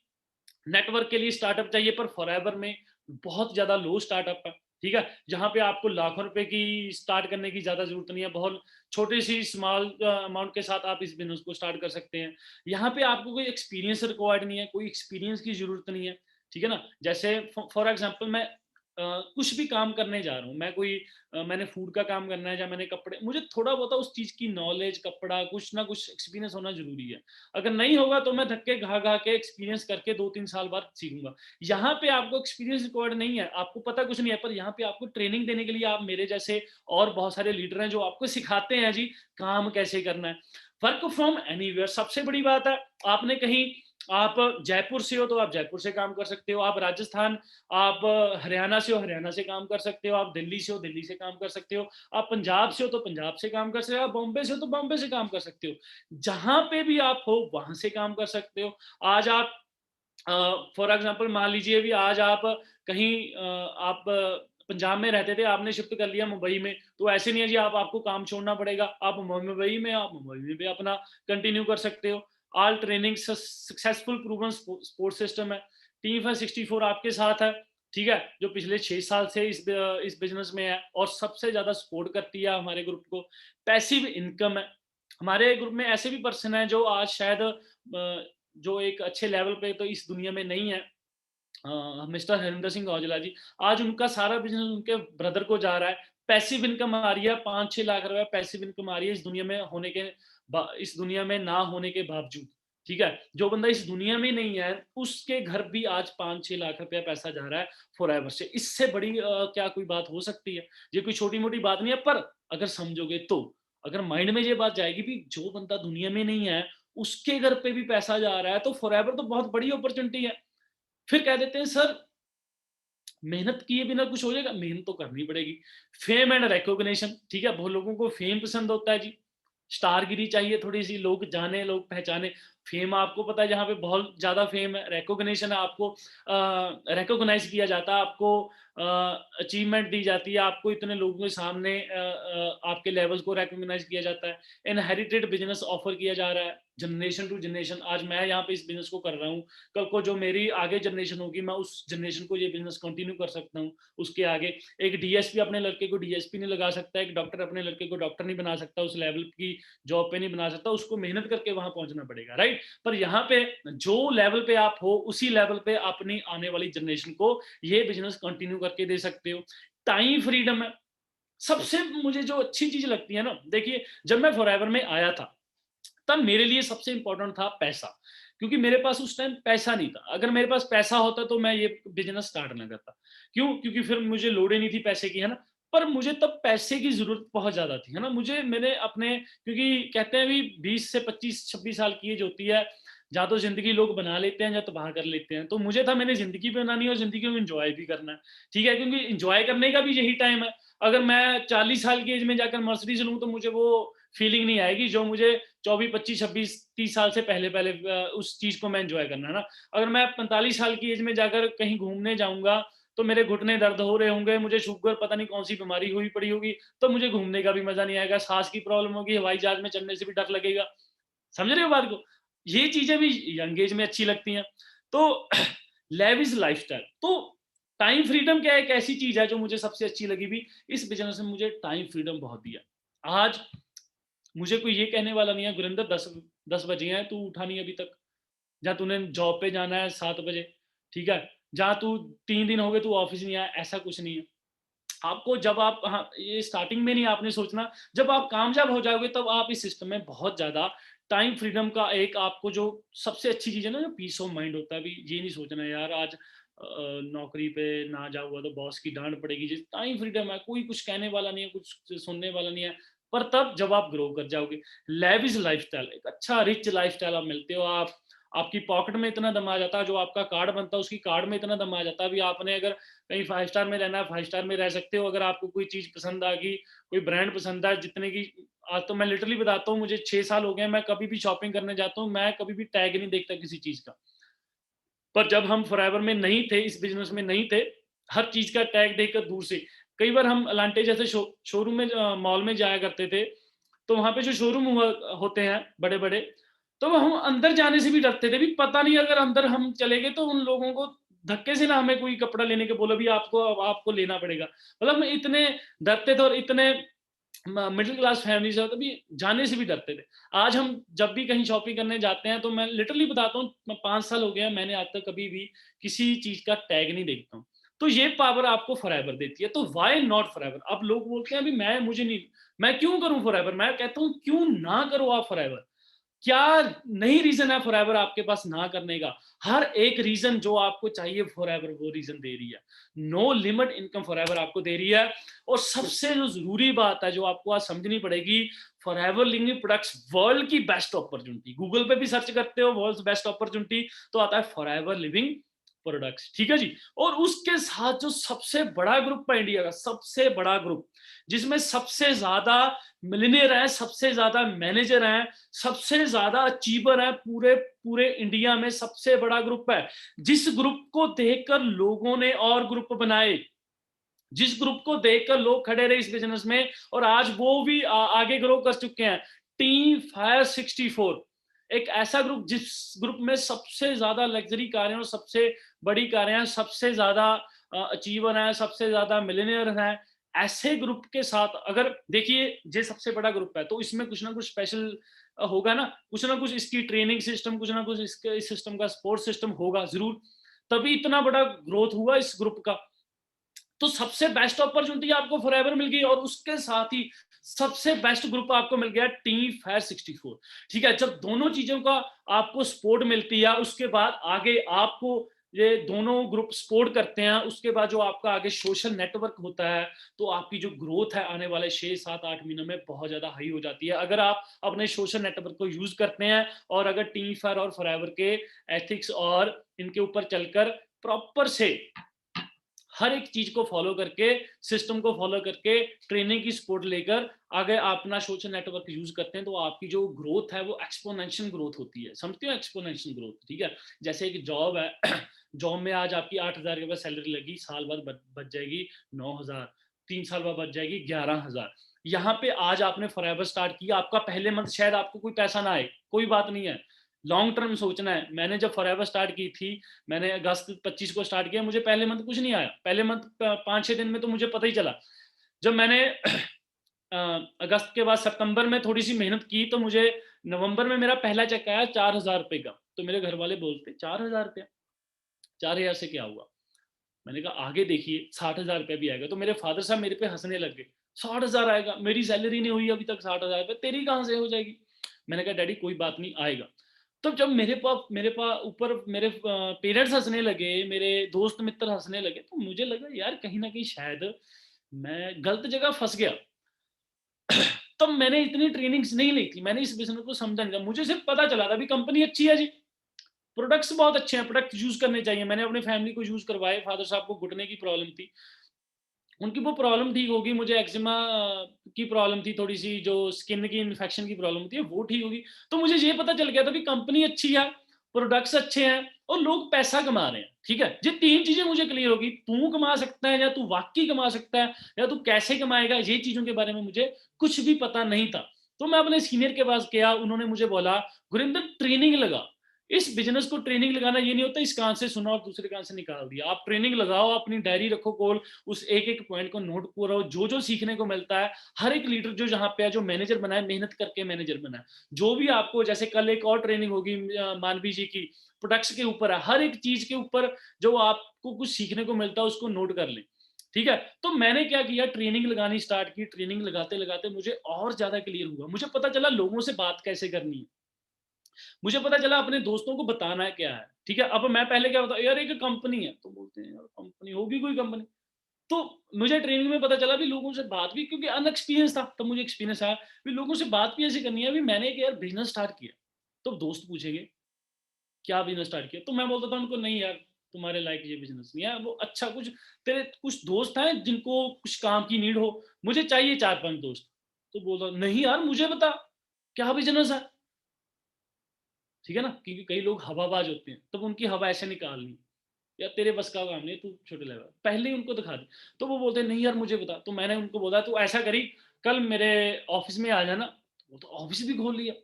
A: नेटवर्क के लिए स्टार्टअप चाहिए पर फॉरएवर में बहुत ज़्यादा लो स्टार्टअप है, ठीक है? जहाँ पे आपको लाखों रुपए की स्टार्ट करने की ज़्यादा ज़रूरत नहीं है, बहुत छोटी-सी स्मॉल अमाउंट के साथ आप इस बिज़नेस को स्टार्ट कर सकते हैं। यहाँ पे आपको कोई एक्सपीरियंस रिक्वायर्ड नहीं है, कोई एक्सपीरियंस की ज़रूरत नहीं है, ठीक है ना? जैसे फॉर एग्ज़ाम्पल मैं कुछ भी काम करने जा रहा हूँ, मैंने फूड का काम करना है या मैंने कपड़े मुझे थोड़ा बहुत उस चीज़ की नॉलेज, कपड़ा, कुछ ना कुछ एक्सपीरियंस होना ज़रूरी है। अगर नहीं होगा तो मैं धक्के खा-खा के एक्सपीरियंस करके 2-3 साल बाद सीखूँगा। यहाँ पे आपको एक्सपीरियंस रिक्वायर्ड नहीं है, आपको पता कुछ नहीं है, पर यहाँ पे आपको ट्रेनिंग देने के लिए आप मेरे जैसे और बहुत सारे लीडर हैं जो आपको सिखाते हैं जी, काम कैसे करना है। वर्क फ्रॉम एनीवेयर सबसे बड़ी बात है, आपने कहीं आप जयपुर से हो तो आप जयपुर से काम कर सकते हो, आप राजस्थान, आप हरियाणा से हो, हरियाणा से काम कर सकते हो, आप दिल्ली से हो, दिल्ली से काम कर सकते हो, आप पंजाब से हो तो पंजाब से काम कर सकते हो, आप बॉम्बे से हो तो बॉम्बे से काम कर सकते हो। जहाँ पे भी आप हो वहाँ से काम कर सकते हो। आज आप फॉर एग्जांपल मान लीजिए भी आज आप कहीं आप पंजाब में रहते थे, आपने शिफ्ट कर लिया मुंबई में, तो ऐसे नहीं है जी आप आपको काम छोड़ना पड़ेगा। आप मुंबई में भी अपना कंटिन्यू कर सकते हो। All training successful proven support system है। टीम है 64 आपके साथ है, ठीक है? जो पिछले 6 साल से इस बिज़नेस में है और सबसे ज़्यादा सपोर्ट करती है हमारे ग्रुप को। पैसिव इनकम है। हमारे ग्रुप में ऐसे भी पर्सन हैं जो आज शायद जो एक अच्छे लेवल पे तो इस दुनिया में नहीं है, मिस्टर हरिंदर सिंह औजला जी। आज उनका सारा बिज़नेस उनके ब्रदर को जा रहा है। पैसिव इनकम आ रही है, 5-6 लाख रुपए पैसिव इनकम आ रही है इस दुनिया में ना होने के बावजूद, ठीक है? जो बंदा इस दुनिया में नहीं है, उसके घर भी आज 5-6 लाख रुपया पैसा जा रहा है फॉरएवर से। इससे बड़ी क्या कोई बात हो सकती है? ये कोई छोटी-मोटी बात नहीं है, पर अगर समझोगे तो। अगर माइंड में ये बात जाएगी भी जो बंदा दुनिया में नहीं है, उसके घर पे भी पैसा जा रहा है, तो फॉरएवर तो बहुत बड़ी अपॉर्च्युनिटी है। फिर कह देते हैं सर मेहनत किए बिना कुछ हो जाएगा? मेहनत तो करनी पड़ेगी। फेम एंड रिकॉग्निशन, ठीक है? बहुत लोगों को फेम पसंद होता है जी। स्टारगिरी चाहिए थोड़ी-सी, लोग जाने, लोग पहचाने। फेम आपको पता है जहाँ पे बहुत ज़्यादा फेम है, रिकॉग्निशन है आपको रिकॉग्नाइज़ किया जाता है, आपको अचीवमेंट दी जाती है, आपको इतने लोगों के सामने आपके लेवल्स को रिकॉग्नाइज़ किया जाता है। इनहेरिटेड बिज़नेस ऑफ़र किया जा रहा है, जनरेशन टू जनरेशन। आज मैं यहाँ पे इस बिज़नेस को कर रहा हूँ, कल को जो मेरी आगे जनरेशन होगी, मैं उस जनरेशन को ये बिज़नेस कंटिन्यू कर सकता हूँ, उसके आगे। एक डीएसपी अपने लड़के को डीएसपी नहीं लगा सकता, एक डॉक्टर अपने लड़के को डॉक्टर नहीं बना सकता, उस लेवल की जॉब पे नहीं बना सकता, उसको मेहनत करके वहाँ पहुँचना पड़ेगा, राइट? पर यहाँ पे जो लेवल पे आप हो, उसी लेवल पे अपनी आने वाली जनरेशन को ये बिज़नेस कंटिन्यू करके दे सकते हो। टाइम फ्रीडम है। सबसे मुझे जो अच्छी चीज़ लगती है ना, देखिए जब मैं फॉरएवर में आया था, तब मेरे लिए सबसे इम्पोर्टेंट था पैसा, क्योंकि मेरे पास उस टाइम पैसा नहीं था। अगर मेरे पास पैसा होता तो मैं ये बिज़नेस स्टार्ट ना करता। क्यों? क्योंकि फिर मुझे लोड ही नहीं थी पैसे की, है ना? पर मुझे तब पैसे की ज़रूरत बहुत ज़्यादा थी, है ना? मैंने अपने क्योंकि कहते हैं भी 20 से 25-26 साल की एज होती है, या तो ज़िंदगी लोग बना लेते हैं या तबाह कर लेते हैं। तो मुझे था मैंने ज़िंदगी भी बनानी है और ज़िंदगी को एन्जॉय भी करना है, ठीक है? क्योंकि एन्जॉय करने का भी यही टाइम है। अगर मैं 40 साल की एज में जाकर मर्सिडीज़ लूँ तो मुझे वो फीलिंग नहीं आएगी जो मुझे 24, 25, 26, 30 साल से पहले-पहले उस चीज़ को मैं एन्जॉय करना है ना। अगर मैं 45 साल की एज में जाकर कहीं घूमने जाऊँगा, तो मेरे घुटने दर्द हो रहे होंगे, मुझे शुगर पता नहीं कौन-सी बीमारी हुई पड़ी होगी, तो मुझे घूमने का भी मज़ा नहीं आएगा, साँस की प्रॉब्लम होगी, हवाई जहाज़ में चढ़ने से भी डर लगेगा। समझ रहे हो बात को? ये चीज़ें भी यंग एज में अच्छी लगती हैं। तो लेविश लाइफ़स्टाइल, तो टाइम फ्रीडम क्या है, एक ऐसी चीज है जो मुझे सबसे अच्छी लगी भी, इस बिजनेस में मुझे टाइम फ्रीडम बहुत दिया। आज मुझे कोई ये कहने वाला नहीं है, गुरिंदर 10 बजे हैं, तू उठा नहीं अभी तक, जहाँ तूने जॉब पे जाना है 7 बजे, ठीक है, जहाँ तू 3 दिन हो गए तू ऑफिस नहीं आया, ऐसा कुछ नहीं है। आपको जब आप, हाँ, ये स्टार्टिंग में नहीं आपने सोचना, जब आप कामयाब हो जाओगे तब आप इस सिस्टम में बहुत ज़्यादा टाइम फ्रीडम का एक आपको जो सबसे अच्छी चीज़ है ना, जो पीस ऑफ माइंड होता है, अभी ये नहीं सोचना यार आज नौकरी पे ना जाऊँगा तो बॉस की डांट पड़ेगी, जिस टाइम फ्रीडम है कोई कुछ कहने वाला नहीं है, कुछ सुनने वाला नहीं है। पर तब जब आप ग्रो कर जाओगे, लेविश लाइफस्टाइल, एक अच्छा रिच लाइफस्टाइल आप मिलते हो, आप आपकी पॉकेट में इतना दम आ जाता है, जो आपका कार्ड बनता है उसकी कार्ड में इतना दम आ जाता है। अभी आपने अगर कहीं 5 स्टार में रहना है, 5 स्टार में रह सकते हो। अगर आपको कोई चीज़ पसंद आ गई, कोई ब्रांड पसंद है, जितने की, आज तो मैं लिटरली बताता हूँ, मुझे 6 साल हो गए हैं, मैं कभी भी शॉपिंग करने जाता हूँ, मैं कभी भी टैग नहीं देखता किसी चीज़ का। पर जब हम फॉरएवर में नहीं थे, इस बिज़नेस में नहीं थे, हर चीज़ का टैग देखकर दूर से, कई बार हम अलांटे जैसे शोरूम में, मॉल में जाया करते थे, तो वहाँ पे जो शोरूम हुआ होते हैं बड़े-बड़े, तो हम अंदर जाने से भी डरते थे, भी पता नहीं अगर अंदर हम चले गए तो उन लोगों को धक्के से ना हमें कोई कपड़ा लेने के बोले, भी आपको अब आपको लेना पड़ेगा। मतलब हम इतने डरते थे, और इतने मिडिल क्लास फैमिली से, तभी जाने से भी डरते थे। आज हम जब भी कहीं शॉपिंग करने जाते हैं, तो मैं लिटरली बताता हूँ, 5 साल हो गए हैं, मैंने आज तक कभी भी किसी चीज का टैग नहीं देखता हूँ। तो ये पावर आपको फॉरएवर देती है, तो व्हाई नॉट फॉरएवर। अब लोग बोलते हैं अभी मैं, मुझे नहीं, मैं क्यों करूं फॉरएवर, मैं कहता हूँ क्यों ना करो आप फॉरएवर। क्या नहीं रीजन है फॉरएवर आपके पास ना करने का? हर एक रीजन जो आपको चाहिए फॉरएवर, वो रीजन दे रही है। नो लिमिट इनकम फॉरएवर आपको दे रही है। और सबसे जो जरूरी बात है, जो आपको आज समझनी पड़ेगी, फॉरएवर लिविंग प्रोडक्ट्स वर्ल्ड की बेस्ट अपॉर्चुनिटी। गूगल पे भी सर्च करते हो वर्ल्ड बेस्ट अपॉर्चुनिटी, तो आता है फॉरएवर लिविंग प्रोडक्ट्स, ठीक है जी। और उसके साथ जो सबसे बड़ा ग्रुप है इंडिया का, सबसे बड़ा ग्रुप, जिसमें सबसे ज्यादा मिलियनेयर है, सबसे ज्यादा मैनेजर हैं, सबसे ज्यादा अचीवर है, पूरे पूरे इंडिया में सबसे बड़ा ग्रुप है। जिस ग्रुप को देखकर लोगों ने और ग्रुप बनाए, जिस ग्रुप को देखकर लोग खड़े रहे इस बिजनेस में, और आज वो भी आगे ग्रो कर चुके हैं, टीम फायर 64। एक ऐसा ग्रुप, जिस ग्रुप में सबसे ज्यादा लग्जरी कारें और सबसे बड़ी कारें हैं, सबसे ज्यादा अचीवर हैं, सबसे ज्यादा मिलियनियर हैं, ऐसे ग्रुप के साथ अगर देखिए, ये सबसे बड़ा ग्रुप है, तो इसमें कुछ ना कुछ स्पेशल होगा ना, कुछ ना कुछ इसकी ट्रेनिंग सिस्टम, कुछ ना कुछ इसके इस सिस्टम का सपोर्ट सिस्टम होगा जरूर, तभी इतना बड़ा ग्रोथ हुआ इस ग्रुप का। तो सबसे बेस्ट अपॉर्चुनिटी आपको फॉरएवर मिल गई, और उसके साथ ही सबसे बेस्ट ग्रुप आपको मिल गया टीम फायर 64। ठीक है, जब दोनों चीजों का आपको सपोर्ट मिलती है, उसके बाद आगे आपको ये दोनों ग्रुप सपोर्ट करते हैं, उसके बाद जो आपका आगे सोशल नेटवर्क होता है, तो आपकी जो ग्रोथ है आने वाले 6 7 8 महीनों में बहुत ज्यादा हाई हो जाती है, अगर आप अपने सोशल नेटवर्क को यूज करते हैं, और अगर टीम फायर और फॉरएवर के एथिक्स और इनके ऊपर चलकर प्रॉपर से हर एक चीज को फॉलो करके, सिस्टम को फॉलो करके, ट्रेनिंग की सपोर्ट लेकर आगे आप अपना सोशल नेटवर्क यूज करते हैं, तो आपकी जो ग्रोथ है वो एक्सपोनेंशियल ग्रोथ होती है। समझते हो एक्सपोनेंशियल ग्रोथ? ठीक है, जैसे एक जॉब है, जॉब में आज आपकी 8,000 के बाद सैलरी लगी, साल बाद बच जाएगी 9,000, 3 साल बाद बच जाएगी 11,000। यहाँ पे आज आपने फॉरएवर स्टार्ट किया, आपका पहले मंथ शायद आपको कोई पैसा ना आए, कोई बात नहीं है, लॉन्ग टर्म सोचना है। मैंने जब फॉरएवर स्टार्ट की थी, मैंने अगस्त 25 को स्टार्ट किया, मुझे पहले मंथ कुछ नहीं आया, पहले मंथ 5 6 दिन में तो मुझे पता ही चला। जब मैंने अगस्त के बाद सितंबर में थोड़ी सी मेहनत की, तो मुझे नवंबर में मेरा पहला चेक आया 4,000 रुपए का। तो मेरे घर वाले बोलते 4,000 रुपया, 4,000 से क्या हुआ? मैंने कहा आगे देखिए 60,000 रुपया भी आएगा। तो मेरे फादर साहब मेरे पे हंसने लग गए, 60,000 आएगा? मेरी सैलरी नहीं हुई अभी तक 60,000 रुपये, तेरी कहाँ से हो जाएगी? मैंने कहा डैडी कोई बात नहीं, आएगा। तो जब मेरे पास ऊपर मेरे पेरेंट्स हंसने लगे, मेरे दोस्त मित्र हंसने लगे, तो मुझे लगा यार कहीं ना कहीं शायद मैं गलत जगह फंस गया। तब मैंने इतनी ट्रेनिंग्स नहीं ली थी, मैंने इस बिजनेस को समझा नहीं था, मुझे सिर्फ पता चला था भी कंपनी अच्छी है जी, प्रोडक्ट्स बहुत अच्छे हैं, प्रोडक्ट यूज करने चाहिए। मैंने अपनी फैमिली को यूज करवाए, फादर साहब को घुटने की प्रॉब्लम थी, उनकी वो प्रॉब्लम ठीक होगी, मुझे एक्जिमा की प्रॉब्लम थी, थोड़ी सी जो स्किन की इन्फेक्शन की प्रॉब्लम थी वो ठीक होगी। तो मुझे ये पता चल गया था कि कंपनी अच्छी है, प्रोडक्ट्स अच्छे हैं, और लोग पैसा कमा रहे हैं। ठीक है, ये 3 चीजें मुझे क्लियर होगी, तू कमा सकता है, या तू वाकई कमा सकता है, या तू कैसे कमाएगा, ये चीजों के बारे में मुझे कुछ भी पता नहीं था। तो मैं अपने सीनियर के पास गया, उन्होंने मुझे बोला गुरिंदर ट्रेनिंग लगा। इस बिजनेस को ट्रेनिंग लगाना ये नहीं होता इस कान से सुना और दूसरे कान से निकाल दिया। आप ट्रेनिंग लगाओ, अपनी डायरी रखो खोल, उस एक-एक पॉइंट को नोट करो, जो-जो सीखने को मिलता है, हर एक लीडर जो जहाँ पे है, जो मैनेजर बना है, मेहनत करके मैनेजर बना है। जो भी आपको जैसे कल एक और ट्रेनिंग होगी मानवी जी की, प्रोडक्ट्स के ऊपर है, हर एक चीज़ के ऊपर जो आपको कुछ सीखने को मिलता है उसको नोट कर लें। ठीक है? तो मैंने क्या किया ट्रेनिंग लगानी स्टार्ट की, ट्रेनिंग लगाते-लगाते मुझे और ज़्यादा क्लियर हुआ। मुझे पता चला लोगों से बात कैसे करनी है। मुझे पता चला अपने दोस्तों को बताना क्या है, ठीक है? अब मैं पहले क्या बताऊँ, यार एक कंपनी है, तो बोलते हैं यार कंपनी होगी कोई कंपनी। तो मुझे ट्रेनिंग में पता चला भी लोगों से बात भी क्योंकि अनएक्सपीरियंस था, तब मुझे एक्सपीरियंस आया, भी लोगों से बात भी ऐसे करनी है। अभी मैंने एक यार बिज़नेस स्टार्ट किया, तो दोस्त पूछेंगे, "क्या बिज़नेस स्टार्ट किया?" तो मैं बोलता था उनको, "नहीं यार, तुम्हारे लायक ये बिज़नेस नहीं है।" वो अच्छा कुछ तेरे कुछ दोस्त हैं जिनको कुछ काम की नीड हो, मुझे चाहिए 4-5 दोस्त। तो बोलता, "नहीं यार मुझे बता, क्या बिज़नेस है?" ठीक है ना? क्योंकि कई लोग हवाबाज होते हैं, तब उनकी हवा ऐसे निकालनी, यार तेरे बस का काम नहीं है, तू छोटे लेवल पहले ही उनको दिखा दे। तो वो बोलते हैं नहीं यार मुझे बता, तो मैंने उनको बोला तू ऐसा करी, कल मेरे ऑफ़िस में आ जाना। वो तो ऑफ़िस भी खोल लिया।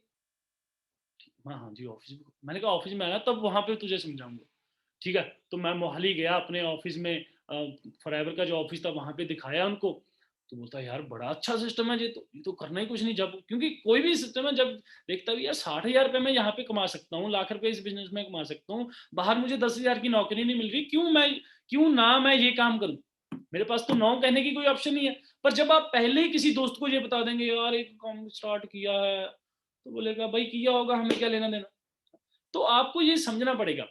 A: हाँ, हाँ जी, ऑफ़िस भी मैंने कहा ऑफ़िस में आना तब वहाँ पे तुझे समझाऊँगा। ठीक है? तो मैं मोहाली गया अपने ऑफ़िस में फॉरएवर का जो ऑफ़िस था वहाँ पे दिखाया उनको, तो बोलता है यार बड़ा अच्छा सिस्टम है ये तो करना ही कुछ नहीं जब क्योंकि कोई भी सिस्टम है जब देखता भी यार ₹60,000 मैं यहाँ पे कमा सकता हूँ, लाख रुपए इस बिज़नेस में कमा सकता हूँ, बाहर मुझे 10,000 की नौकरी नहीं मिल रही, क्यों ना मैं ये काम करूँ? मेरे पास तो नो कहने की कोई ऑप्शन नहीं है। पर जब आप पहले ही किसी दोस्त को ये बता देंगे यार एक काम स्टार्ट किया है, तो बोलेगा भाई किया होगा हमें क्या लेना-देना? तो आपको ये समझना पड़ेगा।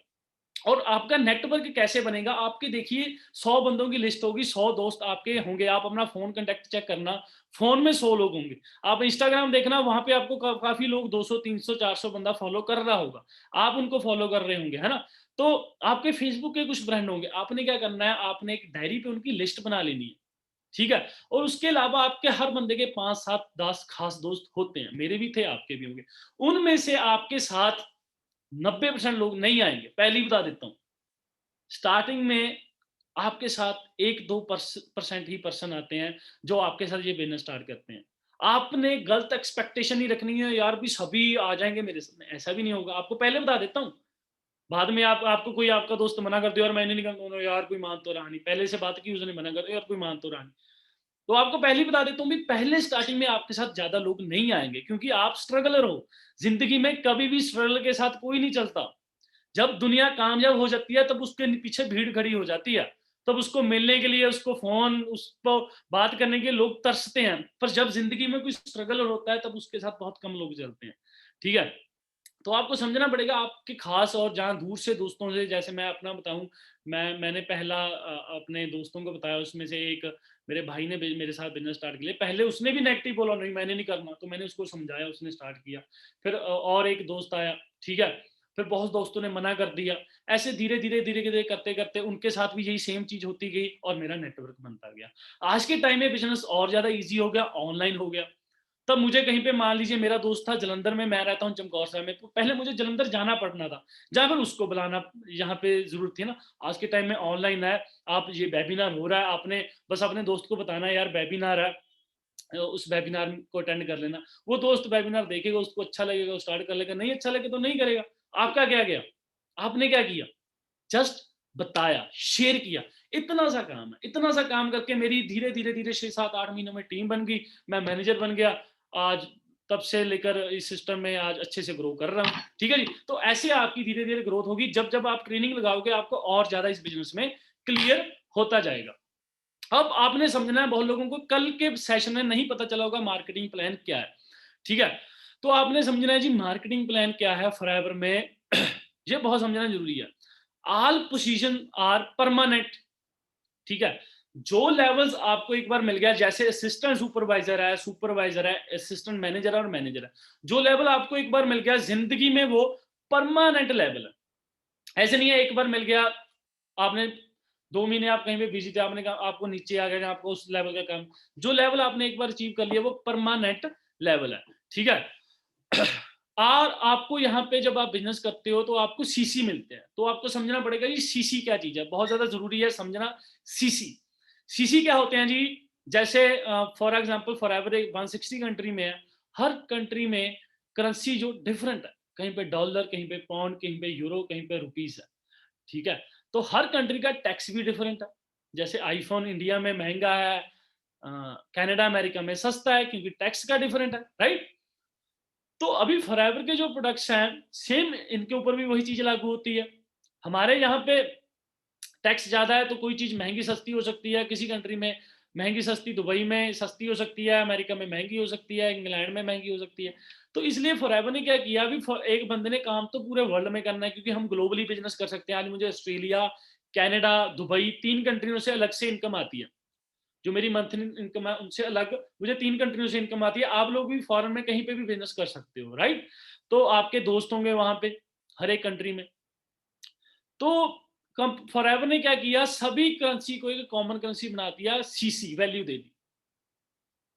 A: और आपका नेटवर्क कैसे बनेगा? आपके देखिए 100 बंदों की लिस्ट होगी, 100 दोस्त आपके होंगे, आप अपना फ़ोन कॉन्टैक्ट चेक करना, फ़ोन में 100 लोग होंगे। आप इंस्टाग्राम देखना, वहाँ पे आपको काफ़ी लोग 200, 300, 400 बंदा फ़ॉलो कर रहा होगा। आप उनको फ़ॉलो कर रहे होंगे, है ना? तो आपके फ़ेसबुक के कुछ फ्रेंड होंगे, आपने क्या करना है, आपने एक डायरी पे उनकी लिस्ट बना लेनी है, ठीक है? और उसके अलावा आपके हर बंदे के 5, 7, 10 खास दोस्त होते हैं, मेरे भी थे, आपके भी होंगे। उनमें से आपके साथ 90% लोग नहीं आएँगे, पहले ही बता देता हूँ। स्टार्टिंग में आपके साथ 1-2 परसेंट ही पर्सन आते हैं, जो आपके साथ ये बिज़नेस स्टार्ट करते हैं। आपने गलत एक्सपेक्टेशन नहीं रखनी है, यार भी सभी आ जाएँगे मेरे साथ में, ऐसा भी नहीं होगा। आपको पहले बता देता हूँ, बाद में आप आपको कोई आपका दोस्त मना कर दे और मैंने नहीं करना, यार कोई मान तो रहा नहीं। पहले से बात की उसने मना कर दिया, यार कोई मान तो रहा नहीं। तो आपको पहले ही बता देता हूँ, भी पहले स्टार्टिंग में आपके साथ ज़्यादा लोग नहीं आएँगे क्योंकि आप स्ट्रगलर हो। ज़िंदगी में कभी भी स्ट्रगल के साथ कोई नहीं चलता। जब दुनिया कामयाब हो जाती है तब उसके पीछे भीड़ खड़ी हो जाती है। तब उसको मिलने के लिए, उसको फ़ोन, उसको बात करने के लिए लोग तरसते हैं। पर जब ज़िंदगी में कोई स्ट्रगल होता है तब उसके साथ बहुत कम लोग चलते हैं। ठीक है? तो आपको समझना पड़ेगा आपके खास और जहाँ दूर से दोस्तों से जैसे मैं अपना बताऊँ, मैंने पहला अपने दोस्तों को बताया उसमें से एक मेरे भाई ने मेरे साथ बिज़नेस स्टार्ट किया। पहले उसने भी नेगेटिव बोला नहीं मैंने नहीं करना, तो मैंने उसको समझाया उसने स्टार्ट किया। फिर और एक दोस्त आया, ठीक है? फिर बहुत दोस्तों ने मना कर दिया। ऐसे धीरे-धीरे, धीरे-धीरे करते-करते उनके साथ भी यही सेम चीज़ होती गई और मेरा नेटवर्क बनता गया। आज के टाइम में बिज़नेस और ज़्यादा ईज़ी हो गया, ऑनलाइन हो गया। तब मुझे कहीं पे मान लीजिए मेरा दोस्त था जलंधर में, मैं रहता हूँ चमकौर साहिब में, तो पहले मुझे जलंधर जाना पड़ना था, जहाँ पर उसको बुलाना यहाँ पे ज़रूरत थी ना। आज के टाइम में ऑनलाइन है, आप ये वेबिनार हो रहा है, आपने बस अपने दोस्त को बताना है यार वेबिनार है, उस वेबिनार को अटेंड कर लेना। वो दोस्त वेबिनार देखेगा, उसको अच्छा लगेगा, वो स्टार्ट कर लेगा, नहीं अच्छा लगे तो नहीं करेगा। आपका क्या गया? आपने क्या किया? जस्ट बताया, शेयर किया, इतना सा काम है। इतना सा काम करके मेरी धीरे-धीरे 6, 7, 8 महीनों में टीम बन गई, मैं मैनेजर बन गया। आज तब से लेकर इस सिस्टम में आज अच्छे से ग्रो कर रहा हूँ। ठीक है जी? तो ऐसे आपकी धीरे-धीरे ग्रोथ होगी, जब-जब आप ट्रेनिंग लगाओगे आपको और ज़्यादा इस बिज़नेस में क्लियर होता जाएगा। अब आपने समझना है बहुत लोगों को कल के सेशन में नहीं पता चला होगा मार्केटिंग प्लान क्या है, ठीक है? तो आपने समझना है जी मार्केटिंग प्लान क्या है फॉरएवर में ये बहुत समझना ज़रूरी है। ऑल पोजीशन आर परमानेंट, ठीक है? जो लेवल्स आपको एक बार मिल गया जैसे असिस्टेंट सुपरवाइज़र है, असिस्टेंट मैनेजर है और मैनेजर है। जो लेवल आपको एक बार मिल गया ज़िंदगी में वो परमानेंट लेवल है। ऐसे नहीं है एक बार मिल गया, आपने 2 महीने आप कहीं पे बिज़ी थे, आपने कहा आपको नीचे आ गया, आपको उस लेवल का काम जो लेवल आपने एक बार अचीव कर लिया वो परमानेंट लेवल है, ठीक है? और आपको यहाँ पे जब आप बिज़नेस करते हो तो आपको सीसी मिलते हैं, तो आपको समझना पड़ेगा ये सीसी क्या चीज़ है, बहुत ज़्यादा ज़रूरी है समझना सीसी। सीसी क्या होते हैं जी? जैसे फॉर एग्ज़ाम्पल फॉरएवर एक 160 कंट्री में है, हर कंट्री में करेंसी जो डिफरेंट है। कहीं पे डॉलर, कहीं पे पाउंड, कहीं पे यूरो, कहीं पे रुपीस है, ठीक है। तो हर कंट्री का टैक्स भी डिफरेंट है। जैसे आईफोन इंडिया में महंगा है, कनाडा अमेरिका में सस्ता है, क्योंकि टैक्स का डिफरेंट है, राइट। तो अभी फॉरएवर के जो प्रोडक्ट्स हैं, सेम इनके ऊपर भी वही चीज लागू होती है। हमारे यहाँ पे टैक्स ज़्यादा है तो कोई चीज़ महँगी सस्ती हो सकती है, किसी कंट्री में महँगी सस्ती दुबई में सस्ती हो सकती है, अमेरिका में महँगी हो सकती है, इंग्लैंड में महँगी हो सकती है। तो इसलिए फॉरएवर ने क्या किया, अभी फ एक बंदे ने काम तो पूरे वर्ल्ड में करना है, क्योंकि हम ग्लोबली बिज़नेस कर सकते हैं। आज मुझे ऑस्ट्रेलिया, कनाडा, दुबई 3 कंट्रियों से अलग से इनकम आती है। जो मेरी मंथली इनकम है उनसे अलग मुझे 3 कंट्रियों से इनकम आती है। आप लोग भी फॉरेन में कहीं पे भी बिज़नेस कर सकते हो, राइट? तो आपके दोस्त होंगे वहाँ पे, हर एक कंट्री में। तो फॉरएवर ने क्या किया, सभी करेंसी को एक कॉमन करेंसी बना दिया, सीसी वैल्यू दे दी।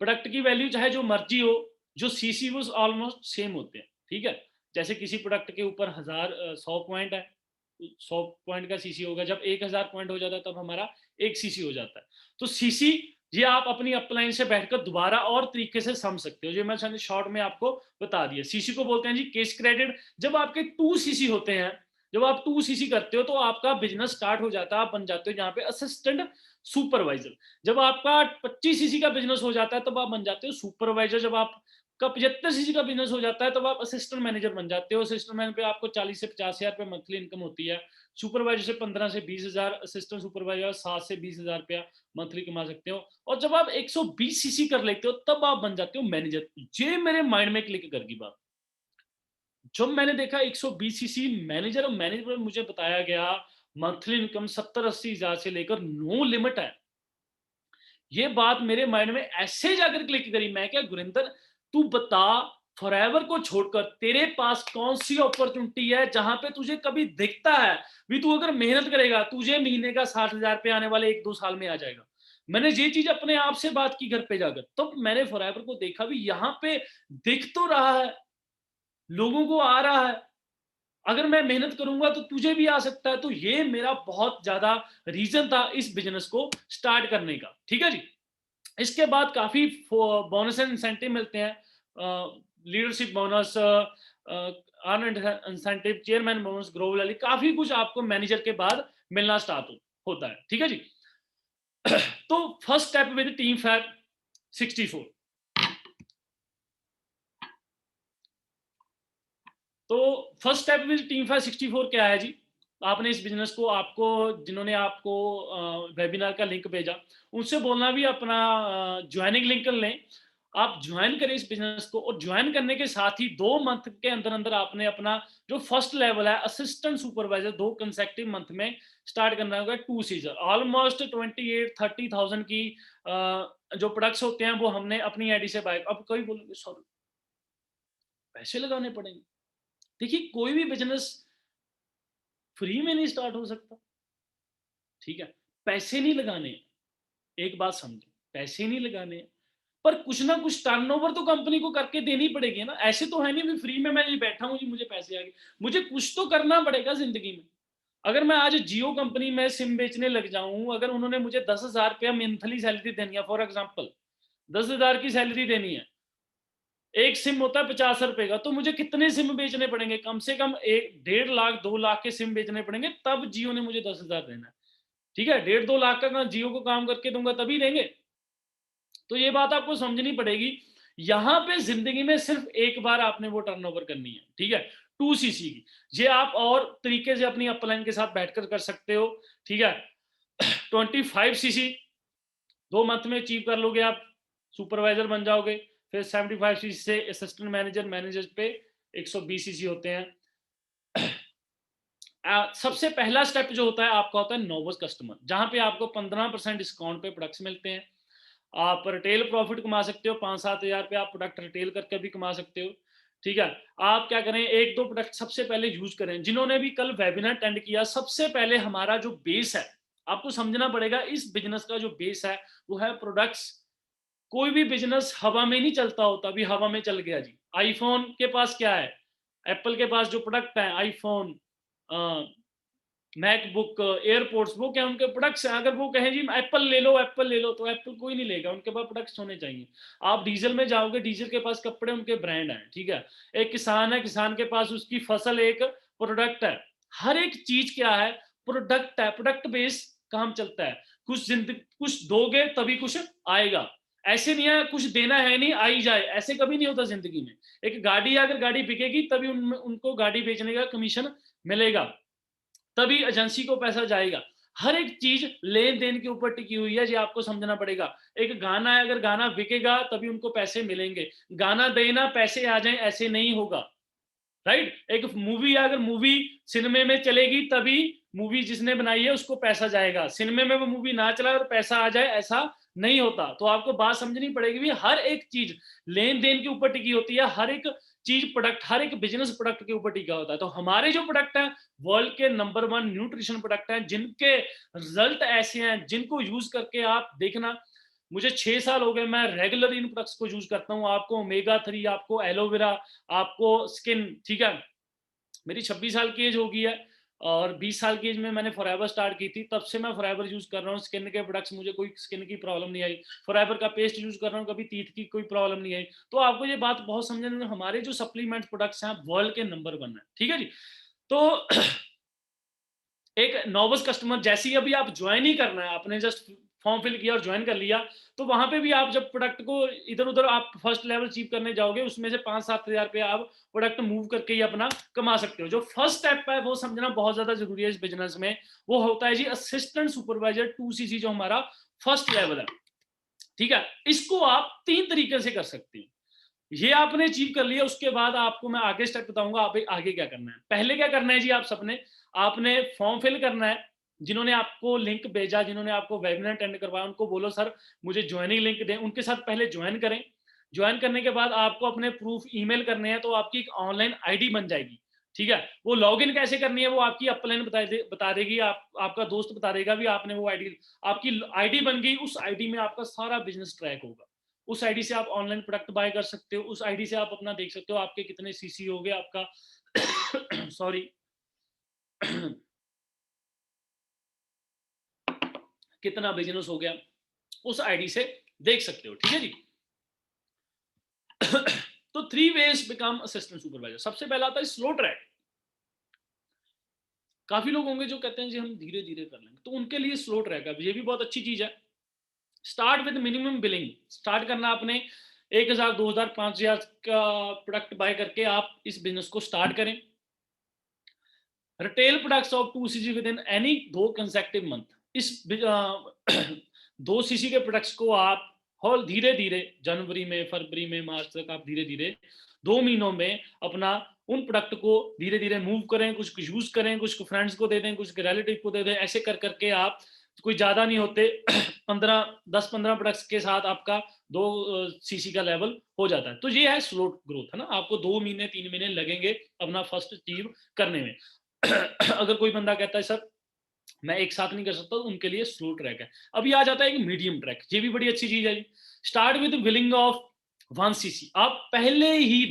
A: प्रोडक्ट की वैल्यू चाहे जो मर्जी हो, जो सीसी वो ऑलमोस्ट सेम होते हैं, ठीक है। जैसे किसी प्रोडक्ट के ऊपर 100 पॉइंट है, 100 पॉइंट का सीसी होगा। जब 1000 पॉइंट हो जाता है तब हमारा एक सीसी हो जाता है। तो सीसी ये आप अपनी अपलाइन से बैठकर दोबारा और तरीके से समझ सकते हो, जो मैं शॉर्ट में आपको बता दिया। सीसी को बोलते हैं जी केस क्रेडिट। जब आपके 2 सीसी होते हैं, जब आप 2 सीसी करते हो तो आपका बिजनेस स्टार्ट हो जाता है, आप बन जाते हो जहाँ पे असिस्टेंट सुपरवाइजर। जब आपका 25 सीसी का बिजनेस हो जाता है तब आप बन जाते हो सुपरवाइजर। जब आपका 75 सीसी का बिजनेस हो जाता है तब आप असिस्टेंट मैनेजर बन जाते हो। असिस्टेंट मैनेजर पे आपको 40 से 50,000 रुपये मंथली इनकम होती है। सुपरवाइजर से 15 से 20,000, असिस्टेंट सुपरवाइजर 7 से 20,000 रुपया मंथली कमा सकते हो। और जब आप 120 सीसी कर लेते हो तब आप बन जाते हो मैनेजर। ये मेरे माइंड में क्लिक कर गई बात। जब मैंने देखा 120 सीसी मैनेजर, और मैनेजर में मुझे बताया गया मंथली इनकम 70-80 हजार से लेकर नो लिमिट है। ये बात मेरे माइंड में ऐसे जाकर क्लिक करी। मैं क्या गुरिंदर, तू बता, फॉरएवर को छोड़कर तेरे पास कौन सी अपॉर्चुनिटी है जहां पे तुझे कभी दिखता है भी तू अगर मेहनत करेगा तुझे महीने का 60,000 रुपये आने वाले 1-2 साल में आ जाएगा। मैंने ये चीज अपने आप से बात की घर पे जाकर, तब मैंने फॉरएवर को देखा भी यहाँ पे दिख तो रहा है, लोगों को आ रहा है। अगर मैं मेहनत करूंगा तो तुझे भी आ सकता है। तो ये मेरा बहुत ज्यादा रीजन था इस बिजनेस को स्टार्ट करने का, ठीक है जी। इसके बाद काफी बोनस एंड इंसेंटिव मिलते हैं, leadership bonus, earn incentive, chairman bonus, grow valley, काफी कुछ आपको मैनेजर के बाद मिलना स्टार्ट होता है, ठीक है जी। तो first step with team fab 64। तो first step with team fab 64 क्या है जी? आपने इस बिजनेस को, आपको जिन्होंने आपको वेबिनार का लिंक भेजा उनसे बोलना भी अपना ज्वाइनिंग लिंक लें, आप ज्वाइन करें इस बिजनेस को। और ज्वाइन करने के साथ ही 2 मंथ के अंदर अंदर आपने अपना जो फर्स्ट लेवल है असिस्टेंट सुपरवाइजर 2 कंसेक्टिव मंथ में स्टार्ट करना होगा। 2 सीजन ऑलमोस्ट 28-30,000 की जो प्रोडक्ट्स होते हैं वो हमने अपनी आईडी से बाय। अब कोई बोलोगे सॉरी पैसे लगाने पड़ेंगे। देखिए कोई भी बिजनेस फ्री में नहीं स्टार्ट हो सकता, ठीक है। पैसे नहीं लगाने, एक बात समझो, पैसे नहीं लगाने, पर कुछ ना कुछ टर्नओवर तो कंपनी को करके देनी पड़ेगी ना। ऐसे तो है नहीं भी फ्री में मैं ये बैठा हूँ जी मुझे पैसे आ गए। मुझे कुछ तो करना पड़ेगा जिंदगी में। अगर मैं आज जियो कंपनी में सिम बेचने लग जाऊं, अगर उन्होंने मुझे 10,000 रुपया मंथली सैलरी देनी है, फॉर एग्जाम्पल 10,000 की सैलरी देनी है, एक सिम होता है 50 रुपए का, तो मुझे कितने सिम बेचने पड़ेंगे? कम से कम 1.5 लाख 2 लाख के सिम बेचने पड़ेंगे, तब जियो ने मुझे 10,000 देना है, ठीक है। 1.5-2 लाख का जियो को काम करके दूंगा तभी देंगे। तो ये बात आपको समझनी पड़ेगी। यहां पे जिंदगी में सिर्फ एक बार आपने वो टर्नओवर करनी है, ठीक है। 2 सीसी की ये आप और तरीके से अपनी अपलाइन के साथ बैठकर कर सकते हो, ठीक है। 25 सीसी 2 मंथ में अचीव कर लोगे आप, सुपरवाइजर बन जाओगे। फिर 75 सीसी से असिस्टेंट मैनेजर, मैनेजर पे 120 सीसी होते हैं। सबसे पहला स्टेप जो होता है आपका होता है नोवस कस्टमर, जहां पे आपको 15% डिस्काउंट पे प्रोडक्ट्स मिलते हैं। आप रिटेल प्रॉफिट कमा सकते हो, 5-7 हजार पे आप प्रोडक्ट रिटेल करके भी कमा सकते हो, ठीक है। आप क्या करें, 1-2 प्रोडक्ट सबसे पहले यूज करें। जिन्होंने भी कल वेबिनार अटेंड किया, सबसे पहले हमारा जो बेस है, आपको समझना पड़ेगा इस बिजनेस का जो बेस है वो है प्रोडक्ट्स। कोई भी बिजनेस हवा में नहीं चलता होता। अभी हवा में चल गया जी, आईफोन के पास क्या है, एप्पल के पास जो प्रोडक्ट है आईफोन, मैकबुक, एयरपोर्ट्स, वो क्या उनके प्रोडक्ट्स हैं। अगर वो कहें जी एप्पल ले लो, एप्पल ले लो, तो एप्पल कोई नहीं लेगा, उनके पास प्रोडक्ट्स होने चाहिए। आप डीजल में जाओगे, डीजल के पास कपड़े उनके ब्रांड हैं, ठीक है। एक किसान है, किसान के पास उसकी फसल एक प्रोडक्ट है। हर एक चीज क्या है, प्रोडक्ट है, प्रोडक्ट बेस काम चलता है। कुछ दोगे तभी कुछ आएगा। ऐसे नहीं है कुछ देना है नहीं आई जाए, ऐसे कभी नहीं होता जिंदगी में। एक गाड़ी है, अगर गाड़ी बिकेगी तभी उनको गाड़ी बेचने का कमीशन मिलेगा, तभी एजेंसी को पैसा जाएगा। हर एक चीज लेन देन के ऊपर टिकी हुई है, ये आपको समझना पड़ेगा। एक गाना है, अगर गाना बिकेगा तभी उनको पैसे मिलेंगे। गाना देना पैसे आ जाएं ऐसे नहीं होगा, राइट। एक मूवी है, अगर मूवी सिनेमा में चलेगी तभी मूवी जिसने बनाई है उसको पैसा जाएगा। सिनेमा में वो मूवी ना चला और पैसा आ जाए, ऐसा नहीं होता। तो आपको बात समझनी पड़ेगी भी, हर एक चीज लेन देन के ऊपर टिकी होती है। हर एक चीज प्रोडक्ट, हर एक बिजनेस प्रोडक्ट के ऊपर टिका होता है। तो हमारे जो प्रोडक्ट हैं वर्ल्ड के नंबर 1 न्यूट्रिशन प्रोडक्ट हैं, जिनके रिजल्ट ऐसे हैं जिनको यूज करके आप देखना। मुझे 6 साल हो गए, मैं रेगुलर इन प्रोडक्ट्स को यूज करता हूँ। आपको ओमेगा 3, आपको एलोवेरा, आपको स्किन, ठीक है। मेरी 26 साल की एज हो गई है और 20 साल की एज में मैंने फॉरएवर स्टार्ट की थी, तब से मैं फॉरएवर यूज कर रहा हूँ। स्किन के प्रोडक्ट्स, मुझे कोई स्किन की प्रॉब्लम नहीं आई। फॉरएवर का पेस्ट यूज कर रहा हूँ, कभी तीत की कोई प्रॉब्लम नहीं आई। तो आपको ये बात बहुत समझने में, हमारे जो सप्लीमेंट प्रोडक्ट्स हैं वर्ल्ड के नंबर 1 है, ठीक है जी। तो एक नॉवस कस्टमर, जैसे ही अभी आप ज्वाइन ही करना है, आपने जस्ट फॉर्म फिल किया और ज्वाइन कर लिया, तो वहां पे भी आप जब प्रोडक्ट को इधर उधर आप फर्स्ट लेवल अचीव करने जाओगे, उसमें से 5-7 हजार रुपये आप प्रोडक्ट मूव करके ही अपना कमा सकते हो। जो फर्स्ट स्टेप है वो समझना बहुत ज्यादा जरूरी है इस बिजनेस में। वो होता है जी असिस्टेंट सुपरवाइजर 2cc, जो हमारा फर्स्ट लेवल है, ठीक है। इसको आप 3 तरीके से कर सकते हो। ये आपने अचीव कर लिया, उसके बाद आपको मैं आगे स्टेप बताऊंगा आप आगे क्या करना है। पहले क्या करना है जी, आप सबने आपने फॉर्म फिल करना है। जिन्होंने आपको लिंक भेजा, जिन्होंने आपको वेबिनार अटेंड करवाया, उनको बोलो सर मुझे ज्वाइनिंग लिंक दें, उनके साथ पहले ज्वाइन करें। ज्वाइन करने के बाद आपको अपने प्रूफ ईमेल करने हैं, तो आपकी एक ऑनलाइन आईडी बन जाएगी, ठीक है। वो लॉगिन कैसे करनी है वो आपकी अपलाइन बता देगी, आपका दोस्त बता देगा भी, आपने वो आईडी, आपकी आईडी बन गई, उस आईडी में आपका सारा बिजनेस ट्रैक होगा। उस आईडी से आप ऑनलाइन प्रोडक्ट बाय कर सकते हो। उस आईडी से आप अपना देख सकते हो आपके कितने सीसी हो गए, आपका सॉरी कितना बिजनेस हो गया, उस आईडी से देख सकते हो, ठीक है जी। तो 3 वेज बिकम असिस्टेंट सुपरवाइजर। सबसे पहला आता है स्लो ट्रैक। काफी लोग होंगे जो कहते हैं जी हम धीरे धीरे कर लेंगे, तो उनके लिए स्लो ट्रैक है, ये भी बहुत अच्छी चीज है। Start with minimum billing. Start करना आपने 1000, 2000, 5000 का प्रोडक्ट बाय करके आप इस बिजनेस को स्टार्ट करें। Retail products of 2cc with in any 2 consecutive month. इस 2cc के प्रोडक्ट्स को आप हॉल धीरे धीरे जनवरी में, फरवरी में, मार्च तक आप धीरे धीरे 2 महीनों में अपना उन प्रोडक्ट को धीरे धीरे मूव करें। कुछ यूज करें, कुछ फ्रेंड्स को दे दें, कुछ रिलेटिव को दे दें। ऐसे कर करके आप, कोई ज्यादा नहीं होते, 10-15 प्रोडक्ट्स के साथ आपका 2cc का लेवल हो जाता है। तो ये है स्लो ग्रोथ, है ना। आपको 2 महीने 3 महीने लगेंगे अपना फर्स्ट अचीव करने में। अगर कोई बंदा कहता है सर मैं एक साथ नहीं कर सकता, तो उनके लिए स्लो ट्रैक है। अभी आ जाता है एक मीडियम ट्रैक, ये भी बड़ी अच्छी चीज है जी। Start with willing of 1cc। आप पहले ही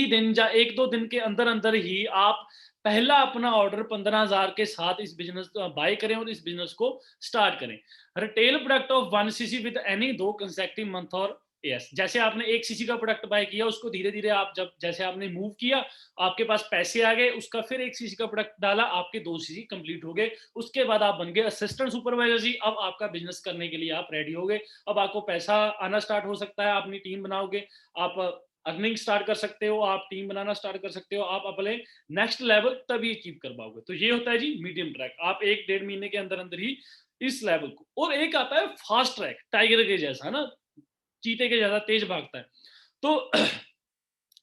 A: दिन या 1-2 दिन के अंदर अंदर ही आप पहला अपना ऑर्डर 15,000 के साथ इस बिजनेस बाय करें और इस बिजनेस को स्टार्ट करें। Retail product of 1cc with any 2 consecutive month और यस। जैसे आपने 1cc का प्रोडक्ट बाय किया, उसको धीरे धीरे आप जब जैसे आपने मूव किया, आपके पास पैसे आ गए, उसका फिर 1cc का प्रोडक्ट डाला, आपके 2cc कंप्लीट हो गए। उसके बाद आप बन गए असिस्टेंट सुपरवाइजर जी। अब आपका बिजनेस करने के लिए आप रेडी हो गए। अब आपको पैसा आना स्टार्ट हो सकता है, अपनी टीम बनाओगे, आप अर्निंग स्टार्ट कर सकते हो, आप टीम बनाना स्टार्ट कर सकते हो, आप अपने नेक्स्ट लेवल तभी अचीव कर पाओगे। तो ये होता है जी मीडियम ट्रैक। आप 1-1.5 महीने के अंदर अंदर ही इस लेवल को। और एक आता है फास्ट ट्रैक, टाइगर के जैसा ना, चीते के जैसा तेज भागता है। तो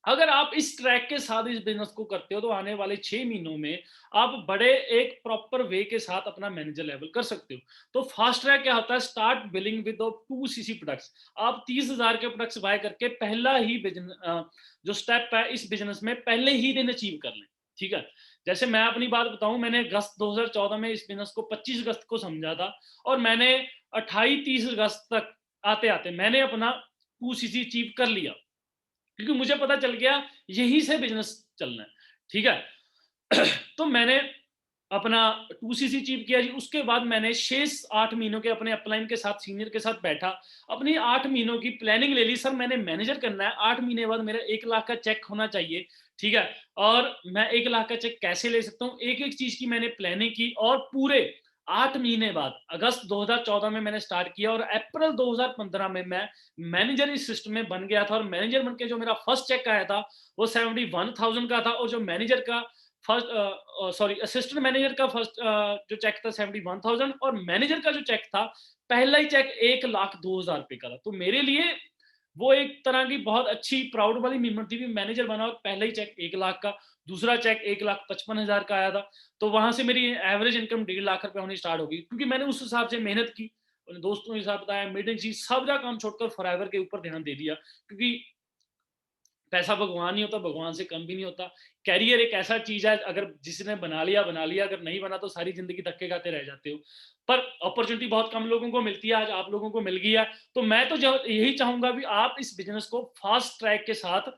A: अगर आप इस ट्रैक के साथ इस बिजनेस को करते हो, तो आने वाले 6 महीनों में आप बड़े एक प्रॉपर वे के साथ अपना मैनेजर लेवल कर सकते हो। तो फास्ट ट्रैक क्या होता है, start billing with 2cc products. आप 30,000 के प्रोडक्ट्स बाय करके पहला ही बिजनेस जो स्टेप है इस बिजनेस में, पहले ही दिन अचीव कर लें, ठीक है। जैसे मैं अपनी बात बताऊं, मैंने अगस्त 2014 में इस बिजनेस को 25 अगस्त को समझा था, और मैंने 28-30 अगस्त तक आते आते मैंने अपना 2cc अचीव कर लिया, क्योंकि मुझे पता चल गया यहीं से बिजनेस चलना है, ठीक है। तो मैंने अपना 2 सीसी अचीव किया जी। उसके बाद मैंने शेष 8 महीनों के अपने अपलाइन के साथ, सीनियर के साथ बैठा, अपनी 8 महीनों की प्लानिंग ले ली। सर मैंने मैनेजर करना है, 8 महीने बाद मेरा 1 लाख का चेक होना चाहिए, ठीक है? और मैं 1 लाख का चेक कैसे ले सकता हूँ? एक-एक चीज़ की मैंने प्लानिंग की और पूरे 8 महीने बाद अगस्त 2014 में मैंने स्टार्ट किया और अप्रैल 2015 में मैं मैनेजर इस सिस्टम में बन गया था। और मैनेजर बन के जो मेरा फर्स्ट चेक आया था, वो 71,000 का था। और जो मैनेजर का सॉरी, असिस्टेंट मैनेजर का फर्स्ट जो चेक था 71,000, और मैनेजर का जो चेक था, पहला ही चेक 1,02,000 रुपए का था। तो मेरे लिए वो एक तरह की बहुत अच्छी प्राउड वाली मोमेंट थी कि मैनेजर बना और पहला ही चेक 1 लाख का, दूसरा चेक 1,55,000 का आया था। तो वहां से मेरी एवरेज इनकम 1.5 लाख रुपए होनी स्टार्ट हो गई, क्योंकि मैंने उस हिसाब से मेहनत की, अपने दोस्तों के साथ बताया, मीटिंग की, सब जा काम छोड़कर फॉरएवर के ऊपर ध्यान दे दिया। क्योंकि पैसा भगवान नहीं होता, भगवान से कम भी नहीं होता। कैरियर एक ऐसा चीज़ है, अगर जिसने बना लिया, बना लिया, अगर नहीं बना तो सारी ज़िंदगी धक्के खाते रह जाते हो। पर अपॉर्च्युनिटी बहुत कम लोगों को मिलती है, आज आप लोगों को मिल गई है। तो मैं तो जो यही चाहूँगा भी आप इस बिज़नेस को फ़ास्ट ट्रैक के साथ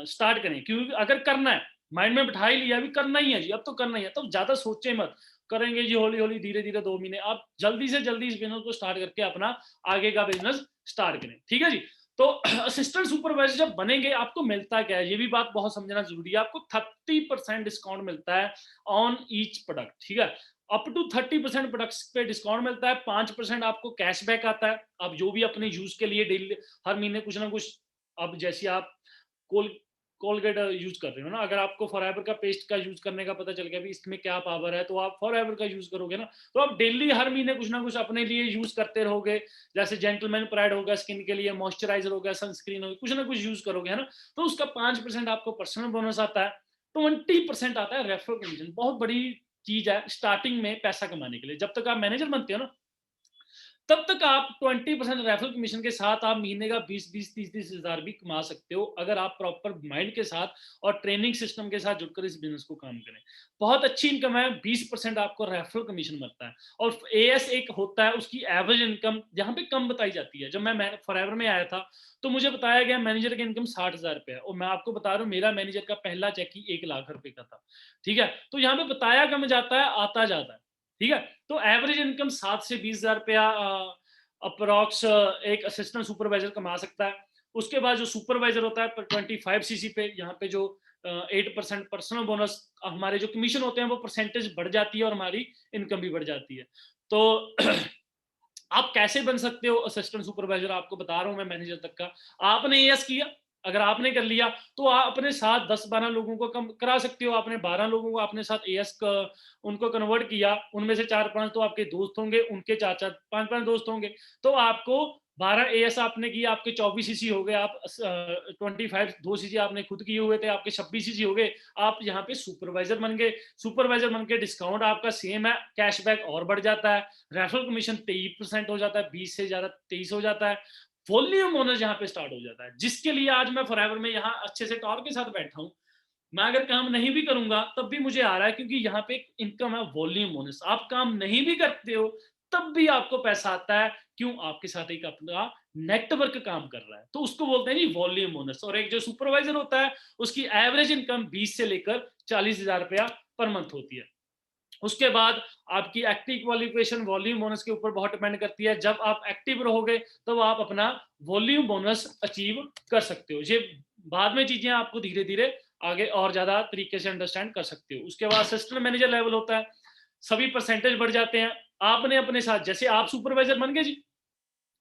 A: स्टार्ट करें, क्योंकि अगर करना है, माइंड में बिठा ही लिया अभी करना ही है जी, अब तो करना ही है, तो ज़्यादा सोचें मत। करेंगे जी हौली-हौली, धीरे-धीरे 2 महीने, आप जल्दी से जल्दी इस बिज़नेस को स्टार्ट करके अपना आगे का बिज़नेस स्टार्ट करें, ठीक है जी? तो असिस्टेंट सुपरवाइजर जब बनेंगे, आपको मिलता क्या है, ये भी बात बहुत समझना जरूरी है। आपको 30% डिस्काउंट मिलता है ऑन ईच प्रोडक्ट, ठीक है? अप टू 30% प्रोडक्ट्स पे डिस्काउंट मिलता है। 5% आपको कैशबैक आता है। आप जो भी अपने यूज के लिए डेली, हर महीने कुछ ना कुछ, अब जैसे आप कोल कोलगेट यूज कर रहे हो ना, अगर आपको फॉरएवर का पेस्ट का यूज करने का पता चल गया भी इसमें क्या पावर है, तो आप फॉरएवर का यूज करोगे ना। तो आप डेली हर महीने कुछ ना कुछ अपने लिए यूज करते रहोगे। जैसे जेंटलमैन प्राइड होगा स्किन के लिए, मॉइस्चराइजर होगा, सनस्क्रीन होगी, कुछ ना कुछ यूज करोगे, है ना? तो उसका 5% आपको पर्सनल बोनस आता है। 20% आता है रेफरल कमीशन। बहुत बड़ी चीज है स्टार्टिंग में पैसा कमाने के लिए। जब तक आप मैनेजर बनते हो ना, तब तक आप 20% रेफरल कमीशन के साथ आप महीने का 20-20, 30-30 हजार भी कमा सकते हो, अगर आप प्रॉपर माइंड के साथ और ट्रेनिंग सिस्टम के साथ जुड़कर इस बिजनेस को काम करें। बहुत अच्छी इनकम है। 20% आपको रेफरल कमीशन मिलता है। और एएस एक होता है, उसकी एवरेज इनकम यहाँ पे कम बताई जाती है। जब मैं फॉरएवर में आया था, तो मुझे बताया गया मैनेजर की इनकम 60,000 रुपए है, और मैं आपको बता रहा हूँ मेरा मैनेजर का पहला चेक ही 1 लाख रुपए का था, ठीक है? तो यहाँ पे बताया कम जाता है, आता जाता है, ठीक है? तो एवरेज इनकम 7 से 20 हजार रुपया अप्रॉक्स एक असिस्टेंट सुपरवाइजर कमा सकता है। उसके बाद जो सुपरवाइजर होता है 25 सीसी पे, यहाँ पे जो 8% पर्सनल बोनस, हमारे जो कमीशन होते हैं वो परसेंटेज बढ़ जाती है और हमारी इनकम भी बढ़ जाती है। तो आप कैसे बन सकते हो असिस्टेंट सुपरवाइजर, आपको बता रहा हूं मैं मैनेजर तक का। आपने एएस किया, अगर आपने कर लिया तो आप अपने साथ 10-12 लोगों को कम करा सकते हो। आपने 12 लोगों को अपने साथ एएस का उनको कन्वर्ट किया, उनमें से 4-5 तो आपके दोस्त होंगे, उनके 4-4 5-5 दोस्त होंगे, तो आपको 12 एएस आपने किया, आपके 24 सीसी हो गए। आप 25 2 सीसी आपने खुद किए हुए थे, आपके 26 सीसी हो गए। आप यहाँ पे सुपरवाइजर बन गए। सुपरवाइजर बन के डिस्काउंट आपका सेम है, कैशबैक और बढ़ जाता है, रेफरल कमीशन 23% हो जाता है, 20 से ज्यादा 23 हो जाता है, वॉल्यूम बोनस यहाँ पे स्टार्ट हो जाता है, जिसके लिए आज मैं फॉरएवर में यहाँ अच्छे से टॉर के साथ बैठा हूँ। मैं अगर काम नहीं भी करूंगा तब भी मुझे आ रहा है, क्योंकि यहाँ पे इनकम है वॉल्यूम बोनस। आप काम नहीं भी करते हो तब भी आपको पैसा आता है। क्यों? आपके साथ एक अपना नेटवर्क काम कर रहा है, तो उसको बोलते हैं जी वॉल्यूम बोनस। और एक जो सुपरवाइजर होता है, उसकी एवरेज इनकम 20 से लेकर 40 हजार रुपया पर मंथ होती है। उसके बाद आपकी एक्टिव क्वालिफिकेशन वॉल्यूम बोनस के ऊपर बहुत डिपेंड करती है। जब आप एक्टिव रहोगे तब आप अपना वॉल्यूम बोनस अचीव कर सकते हो। ये बाद में चीजें आपको धीरे धीरे आगे और ज्यादा तरीके से अंडरस्टैंड कर सकते हो। उसके बाद असिस्टेंट मैनेजर लेवल होता है, सभी परसेंटेज बढ़ जाते हैं। आपने अपने साथ, जैसे आप सुपरवाइजर बन गए जी,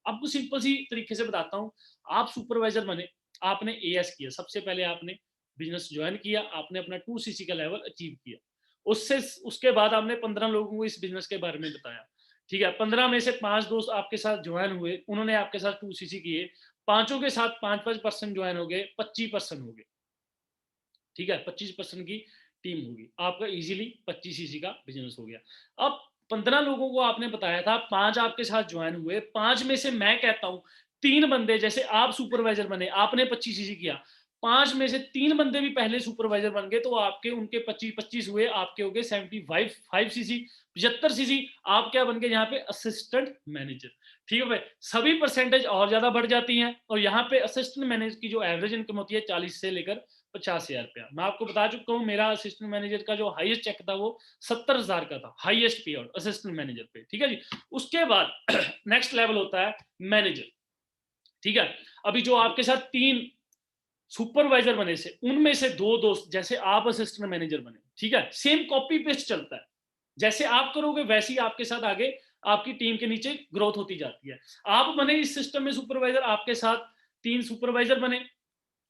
A: आपको सिंपल सी तरीके से बताता हूँ। आप सुपरवाइजर बने, आपने एएस किया, सबसे पहले आपने बिजनेस ज्वाइन किया, आपने अपना 2 सीसी का लेवल अचीव किया। उससे उसके बाद आपने 15 लोगों को इस बिजनेस के बारे में बताया, ठीक है? 15 में से 5 दोस्त आपके साथ ज्वाइन हुए, उन्होंने आपके साथ 2 सीसी किए। पांचों के साथ 5-5% ज्वाइन हो गए, 25% हो गए, ठीक है? 25% की टीम होगी, आपका इजीली 25 सीसी का बिजनेस हो गया। अब 15 लोगों को आपने बताया था, 5 आपके साथ ज्वाइन हुए। 5 में से मैं कहता हूं 3 बंदे, जैसे आप सुपरवाइजर बने, आपने 25 सीसी किया, 5 में से 3 बंदे भी पहले सुपरवाइजर बन गए, तो आपके उनके 25-25 हुए, आपके हो गए 75 सीसी, 75 सीसी। आप क्या बन गए यहाँ पे? असिस्टेंट मैनेजर, ठीक है भाई? सभी परसेंटेज और ज्यादा बढ़ जाती हैं। और यहाँ पे असिस्टेंट मैनेजर की जो एवरेज इनकम होती है 40 से लेकर 50,000 रुपया। मैं आपको बता चुका हूँ मेरा असिस्टेंट मैनेजर का जो हाईएस्ट चेक था वो 70,000 का था, हाईएस्ट पे आउट असिस्टेंट मैनेजर पे, ठीक है जी। उसके बाद नेक्स्ट लेवल होता है मैनेजर, ठीक है। अभी जो आपके साथ 3 सुपरवाइजर बने से उनमें से 2 दोस्त, जैसे आप असिस्टेंट मैनेजर बने, ठीक है, सेम कॉपी पेस्ट चलता है। जैसे आप करोगे वैसे ही आपके साथ आगे आपकी टीम के नीचे ग्रोथ होती जाती है। आप बने इस सिस्टम में सुपरवाइजर, आपके साथ 3 सुपरवाइजर बने,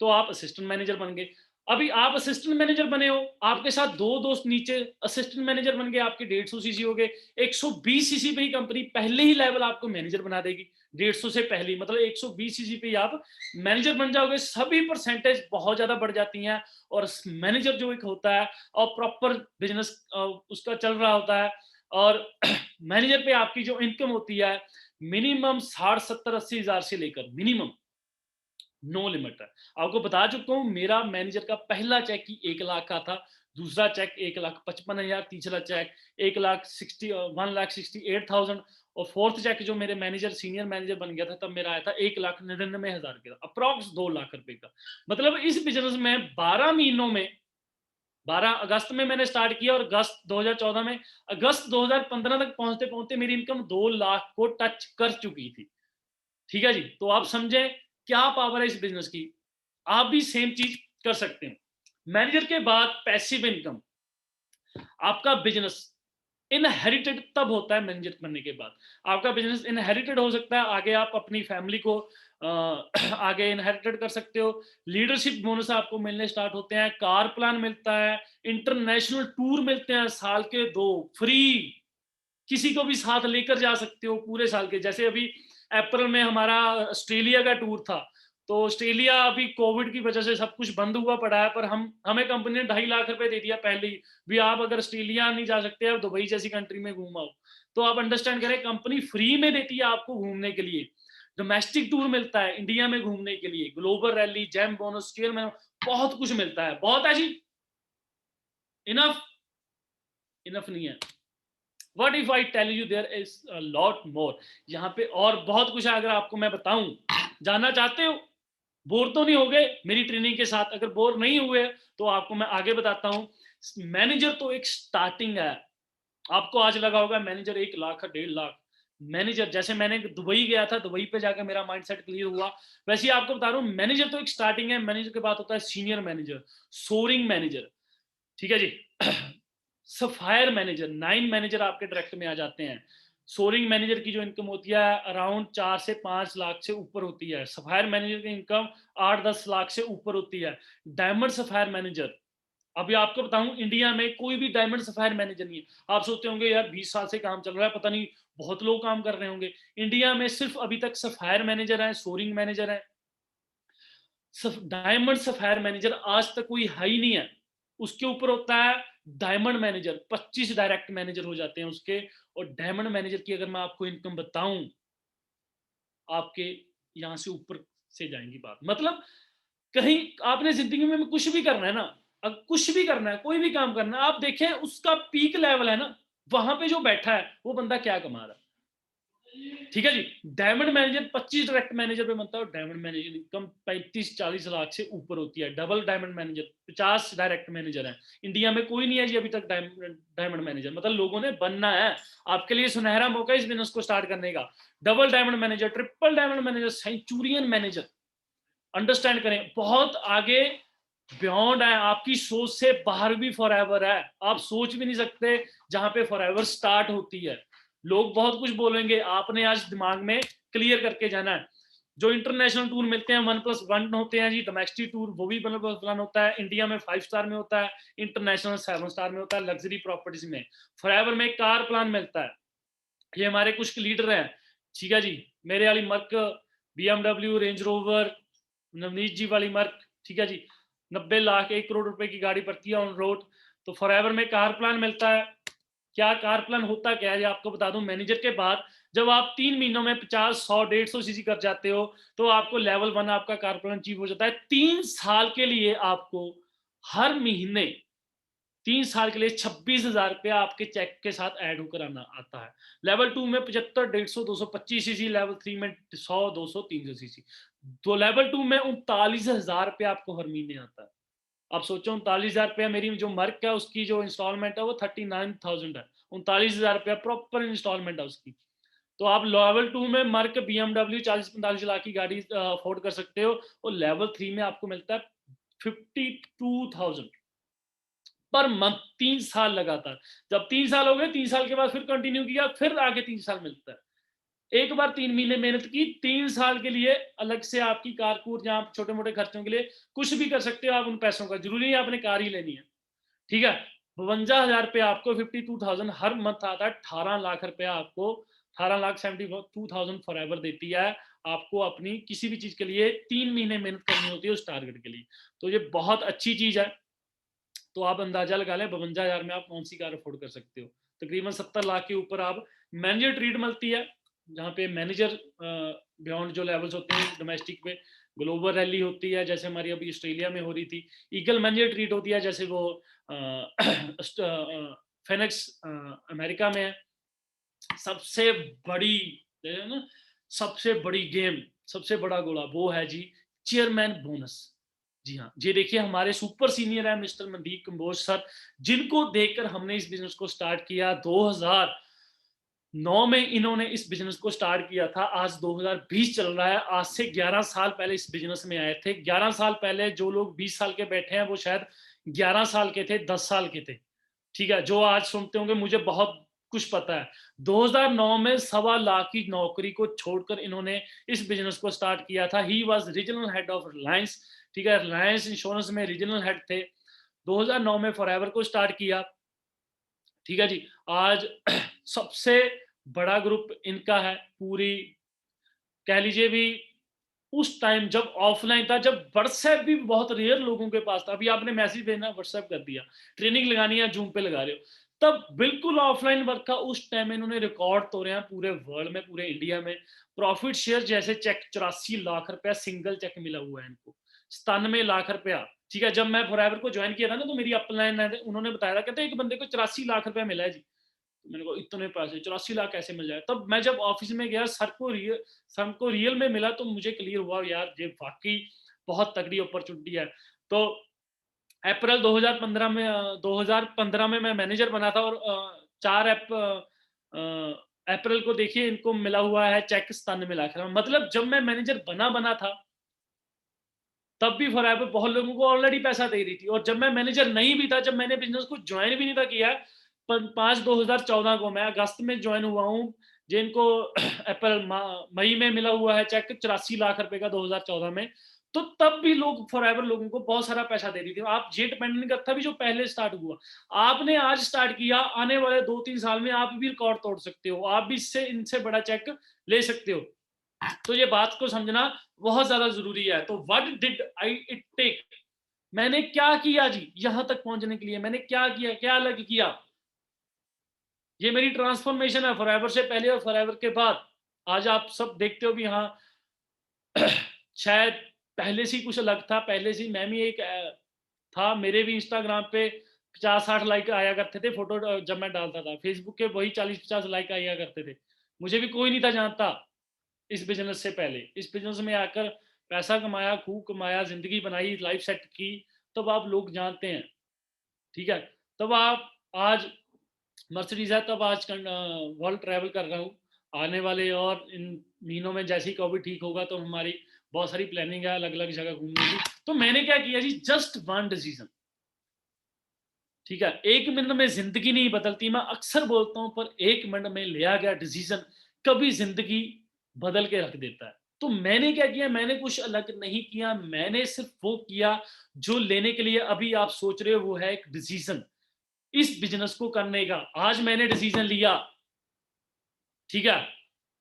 A: तो आप असिस्टेंट मैनेजर बन गए। अभी आप असिस्टेंट मैनेजर बने हो, आपके साथ 2 दोस्त नीचे असिस्टेंट मैनेजर बन गए, आपके 150 सीसी हो गए। 120 सीसी पे ही कंपनी पहले ही लेवल आपको मैनेजर बना देगी। 150 से पहले ही, मतलब 120 सीसी पे ही आप मैनेजर बन जाओगे। सभी परसेंटेज बहुत ज्यादा बढ़ जाती हैं, और मैनेजर जो एक होता है और प्रॉपर बिजनेस उसका चल रहा होता है, और मैनेजर पे आपकी जो इनकम होती है मिनिमम 60, 70, 80 हजार से लेकर मिनिमम नो लिमिट है। आपको बता चुका हूँ मेरा मैनेजर का पहला चेक ही 1 लाख का था, दूसरा चेक 1,55,000, तीसरा चेक 1,68,000 और फोर्थ चेक जो मेरे मैनेजर सीनियर मैनेजर बन गया था तब मेरा आया था 1,99,000 का, अप्रॉक्स 2 लाख रुपए का। मतलब इस बिजनेस में 12 महीनों में, 12 अगस्त में मैंने स्टार्ट किया और अगस्त 2014 में, अगस्त 2015 तक पहुंचते पहुंचते मेरी इनकम 2 लाख को टच कर चुकी थी, ठीक है जी। तो आप समझे क्या पावर है इस बिजनेस की, आप भी सेम चीज कर सकते हैं। मैनेजर के बाद पैसिव इनकम, आपका बिजनेस इनहेरिटेड तब होता है मैनेजर बनने के बाद। आपका बिजनेस इनहेरिटेड हो सकता है, आगे आप अपनी फैमिली को आगे इनहेरिटेड कर सकते हो। लीडरशिप बोनस आपको मिलने स्टार्ट होते हैं, कार प्लान मिलता है, इंटरनेशनल टूर मिलते हैं साल के 2 फ्री, किसी को भी साथ लेकर जा सकते हो पूरे साल के। जैसे अभी अप्रैल में हमारा ऑस्ट्रेलिया का टूर था, तो ऑस्ट्रेलिया अभी कोविड की वजह से सब कुछ बंद हुआ पड़ा है, पर हमें कंपनी ने 2.5 लाख रुपए दे दिया पहले ही भी, आप अगर ऑस्ट्रेलिया नहीं जा सकते आप दुबई जैसी कंट्री में घूम आओ। तो आप अंडरस्टैंड करें, कंपनी फ्री में देती है आपको घूमने के लिए। डोमेस्टिक टूर मिलता है इंडिया में घूमने के लिए, global rally, jam bonus, chairman, बहुत कुछ मिलता है, बहुत है जी। इनफ, इनफ नहीं है। What if I tell you there is a lot more? यहाँ पे और बहुत कुछ है, अगर आपको मैं बताऊं, जानना चाहते हो? बोर तो नहीं हो गए मेरी ट्रेनिंग के साथ? अगर बोर नहीं हुए तो आपको मैं आगे बताता हूँ। मैनेजर तो एक स्टार्टिंग है। आपको आज लगा होगा मैनेजर 1 लाख 1.5 लाख, मैनेजर जैसे मैंने दुबई गया था, दुबई पे जाकर मेरा माइंडसेट क्लियर हुआ, वैसे ही आपको बता रहा हूँ मैनेजर तो एक स्टार्टिंग है। मैनेजर के बाद होता है सीनियर मैनेजर, सोरिंग मैनेजर, ठीक है जी। सफायर मैनेजर, 9 मैनेजर आपके डायरेक्ट में आ जाते हैं। सोरिंग मैनेजर की जो इनकम होती है अराउंड 4 से 5 लाख से ऊपर होती है। सफायर मैनेजर की इनकम 8-10 लाख से ऊपर होती है। डायमंड सफायर मैनेजर, अभी आपको बताऊं इंडिया में कोई भी डायमंड सफायर मैनेजर नहीं है। आप सोचते होंगे यार 20 साल से काम चल रहा है, पता नहीं बहुत लोग काम कर रहे होंगे। इंडिया में सिर्फ अभी तक सफायर मैनेजर है, सोरिंग मैनेजर है, डायमंड सफायर मैनेजर आज तक कोई है ही नहीं है। उसके ऊपर होता है डायमंड मैनेजर, 25 डायरेक्ट मैनेजर हो जाते हैं उसके। और डायमंड मैनेजर की अगर मैं आपको इनकम बताऊं, आपके यहां से ऊपर से जाएंगी बात। मतलब कहीं आपने जिंदगी में कुछ भी करना है ना, अब कुछ भी करना है, कोई भी काम करना है, आप देखें उसका पीक लेवल है ना, वहां पे जो बैठा है वो बंदा क्या कमा रहा है, ठीक है जी। डायमंड मैनेजर 25 डायरेक्ट मैनेजर पे बनता है, और डायमंड मैनेजर इनकम 35-40 लाख से ऊपर होती है। Double diamond manager 50 direct manager है। इंडिया में कोई नहीं है जी अभी तक डायमंड मैनेजर, मतलब लोगों ने बनना है। आपके लिए सुनहरा मौका इस बिजनेस को स्टार्ट करने का। Double diamond manager, triple diamond manager, Centurion manager, understand करें बहुत आगे बियॉन्ड है, आपकी सोच से बाहर भी फॉरएवर है। आप सोच भी नहीं सकते जहां पे फॉरएवर स्टार्ट होती है। लोग बहुत कुछ बोलेंगे, आपने आज दिमाग में क्लियर करके जाना है। जो इंटरनेशनल टूर मिलते हैं 1+1 होते हैं जी, डोमेस्टिक टूर वो भी 1+1 होता है। इंडिया में 5 स्टार में होता है, इंटरनेशनल 7 स्टार में होता है, लग्जरी प्रॉपर्टीज में। फॉरएवर में कार प्लान मिलता है। ये हमारे कुछ लीडर हैं, ठीक है जी। मेरे वाली Merc, BMW, Range Rover, Navneet ji वाली मर्क, ठीक है जी। 90 लाख 1 करोड़ रुपए की गाड़ी पड़ती है ऑन रोड। तो फॉरएवर में कार प्लान मिलता है। क्या कार प्लान होता क्या है आपको बता दूं। मैनेजर के बाद जब आप 3 महीनों में 50, 100, 150 सीसी कर जाते हो, तो आपको लेवल 1 आपका कार प्लान अचीव हो जाता है। 3 साल के लिए आपको हर महीने 3 साल के लिए 26,000 रुपया आपके चेक के साथ ऐड होकर आना आता है। लेवल 2 में 75, 150, 225 सीसी, लेवल 3 में 100, 200, 300 सीसी। तो लेवल 2 में 39,000 रुपया आपको हर महीने आता है। आप सोचो 39,000 मेरी जो मर्क है उसकी जो इंस्टॉलमेंट है वो 39,000 है, 39,000 प्रॉपर इंस्टॉलमेंट है उसकी। तो आप लेवल 2 में मर्क BMW 40-45 लाख की गाड़ी अफोर्ड कर सकते हो, और लेवल 3 में आपको मिलता है 52,000 पर मंथ, 3 साल लगातार। जब 3 साल हो गए, 3 साल के बाद फिर कंटिन्यू किया, फिर आगे 3 साल मिलता है। एक बार 3 महीने मेहनत की, 3 साल के लिए अलग से आपकी कार-कूर या छोटे-मोटे खर्चों के लिए कुछ भी कर सकते हो आप उन पैसों का, ज़रूरी नहीं है आपने कार ही लेनी है, ठीक है? 52,000 आपको 52,000 हर मंथ आता है, 18 लाख रुपया आपको, 18,72,000 फॉरएवर देती है आपको अपनी किसी भी चीज़ के लिए 3 महीने मेहनत करनी होती है उस टारगेट के लिए। तो ये बहुत अच्छी चीज़ है। तो आप अंदाजा लगा लें 52,000 में आप कौन-सी कार अफ़ोर्ड कर सकते हो। तकरीबन 70 लाख के ऊपर आप मैनेजर ट्रीट मिलती है, जहाँ पे मैनेजर बियॉन्ड जो लेवल्स होते हैं डोमेस्टिक पे, ग्लोबल रैली होती है, जैसे हमारी अभी ऑस्ट्रेलिया में हो रही थी। ईगल मैनेजर ट्रीट होती है, जैसे वो अ, फेनिक्स अमेरिका में है। सबसे बड़ी है ना, सबसे बड़ी गेम, सबसे बड़ा गोला वो है जी चेयरमैन बोनस। जी हाँ, ये देखिए हमारे सुपर सीनियर है मिस्टर मनदीप कंबोज सर, जिनको देखकर हमने इस बिज़नेस को स्टार्ट किया 2009 में इन्होंने इस बिज़नेस को स्टार्ट किया था, आज 2020 चल रहा है, आज से 11 साल पहले इस बिज़नेस में आए थे। 11 साल पहले जो लोग 20 साल के बैठे हैं, वो शायद 11 साल के थे, 10 साल के थे। ठीक है, जो आज सुनते होंगे मुझे बहुत कुछ पता है। 2009 में सवा लाख की नौकरी को छोड़कर इन्होंने इस बिज़नेस को स्टार्ट किया था। He was regional head of Reliance, ठीक है, रिलायंस इंश्योरेंस में रीजनल हेड थे। 2009 में फॉरएवर को स्टार्ट किया, ठीक है जी। आज सबसे बड़ा ग्रुप इनका है, पूरी कह लीजिए भी उस टाइम जब ऑफलाइन था, जब व्हाट्सएप भी बहुत रेयर लोगों के पास था, अभी आपने मैसेज भेजना व्हाट्सएप कर दिया, ट्रेनिंग लगानी है जूम पे लगा रहे हो, तब बिल्कुल ऑफलाइन वर्क था। उस टाइम इन्होंने रिकॉर्ड तोड़े हैं पूरे वर्ल्ड में, पूरे इंडिया में। प्रॉफिट शेयर जैसे चेक 84 लाख रुपया सिंगल चेक मिला हुआ है इनको, 97 लाख रुपया। ठीक है, जब मैं फॉरएवर को ज्वाइन किया था ना, तो मेरी अपलाइन उन्होंने बताया था, कहते एक बंदे को 84 लाख रुपया मिला है जी। मैंने कहा इतने पैसे 84 लाख कैसे मिल जाए। तब मैं जब ऑफिस में गया, सर को रियल में मिला, तो मुझे क्लियर हुआ यार ये वाकई बहुत तगड़ी अपॉर्चुनिटी है। तो अप्रैल 2015 में 2015 में मैं मैनेजर बना था, और 4 अप्रैल को देखिए इनको मिला हुआ है चेक 97 लाख। मतलब जब मैं मैनेजर बना था, तब भी फॉरएवर बहुत लोगों को ऑलरेडी पैसा दे रही थी, और जब मैं मैनेजर नहीं भी था, जब मैंने बिजनेस को ज्वाइन भी नहीं था किया, 5 2014 को, मैं अगस्त में ज्वाइन हुआ हूँ, जिनको अप्रैल मई में मिला हुआ है चेक 84 लाख रुपए का 2014 में। तो तब भी लोग फॉरएवर लोगों को बहुत सारा पैसा दे रही थी। आप ये डिपेंड नहीं करता भी जो पहले स्टार्ट हुआ, आपने आज स्टार्ट किया, आने वाले 2-3 साल में आप भी रिकॉर्ड तोड़ सकते हो, आप भी इससे इनसे बड़ा चेक ले सकते हो। तो ये बात को समझना बहुत ज्यादा जरूरी है। तो what did I it take, मैंने क्या किया जी यहां तक पहुंचने के लिए, मैंने क्या किया, क्या अलग किया। ये मेरी ट्रांसफॉर्मेशन है फॉरएवर से पहले और फॉरएवर के बाद। आज आप सब देखते हो भी, हाँ शायद पहले से ही कुछ अलग था, पहले से ही मैं भी एक था, मेरे भी इंस्टाग्राम पे 50-60 लाइक आया करते थे फोटो जब मैं डालता था, फेसबुक के वही 40-50 लाइक आया करते थे। मुझे भी कोई नहीं था जानता इस बिज़नेस से पहले। इस बिज़नेस में आकर पैसा कमाया, खूब कमाया, ज़िंदगी बनाई, लाइफ़ सेट की, तब आप लोग जानते हैं, ठीक है? तब आप आज मर्सिडीज़ है, तब आज वर्ल्ड ट्रैवल कर रहा हूँ। आने वाले और इन महीनों में जैसे ही कोविड ठीक होगा, तो हमारी बहुत सारी प्लानिंग है अलग-अलग जगह घूमने की। तो मैंने क्या किया जी, जस्ट वन डिसीज़न, ठीक है? 1 मिनट में ज़िंदगी नहीं बदलती, मैं अक्सर बोलता हूँ, पर 1 मिनट में लिया गया डिसीज़न कभी ज़िंदगी बदल के रख देता है। तो मैंने क्या किया, मैंने कुछ अलग नहीं किया, मैंने सिर्फ़ वो किया जो लेने के लिए अभी आप सोच रहे हो, वो है एक डिसीज़न, इस बिज़नेस को करने का। आज मैंने डिसीज़न लिया, ठीक है?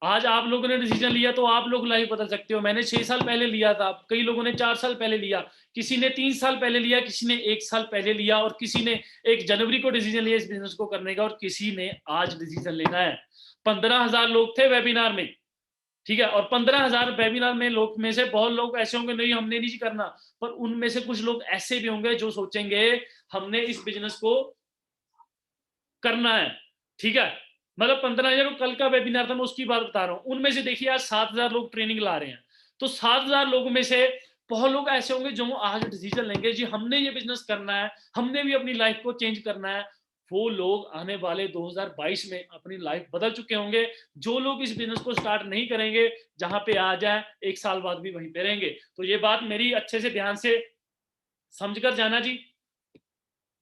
A: आज आप लोगों ने डिसीज़न लिया, तो आप लोग लाइफ़ बदल सकते हो। मैंने 6 साल पहले लिया था, कई लोगों ने 4 साल पहले लिया, किसी ने 3 साल पहले लिया, किसी ने 1 साल पहले लिया, और किसी ने 1 जनवरी को डिसीज़न लिया इस बिज़नेस को करने का, और किसी ने आज डिसीज़न लेना है। 15,000 लोग थे वेबिनार में, ठीक है? और 15,000 वेबिनार में लोग में से बहुत लोग ऐसे होंगे, नहीं हमने नहीं करना, पर उनमें से कुछ लोग ऐसे भी होंगे जो सोचेंगे हमने इस बिज़नेस को करना है, ठीक है? मतलब 15,000 कल का वेबिनार था, मैं उसकी बात बता रहा हूँ। उनमें से देखिए आज 7,000 लोग ट्रेनिंग ला रहे हैं। तो 7,000 लोगों में से बहुत लोग ऐसे होंगे जो आज डिसीजन लेंगे जी हमने ये बिजनेस करना है, हमने भी अपनी लाइफ को चेंज करना है। वो लोग आने वाले 2022 में अपनी लाइफ बदल चुके होंगे। जो लोग इस बिजनेस को स्टार्ट नहीं करेंगे, जहां पे आ जाए 1 साल बाद भी वहीं पे रहेंगे। तो ये बात मेरी अच्छे से ध्यान से समझ कर जाना जी।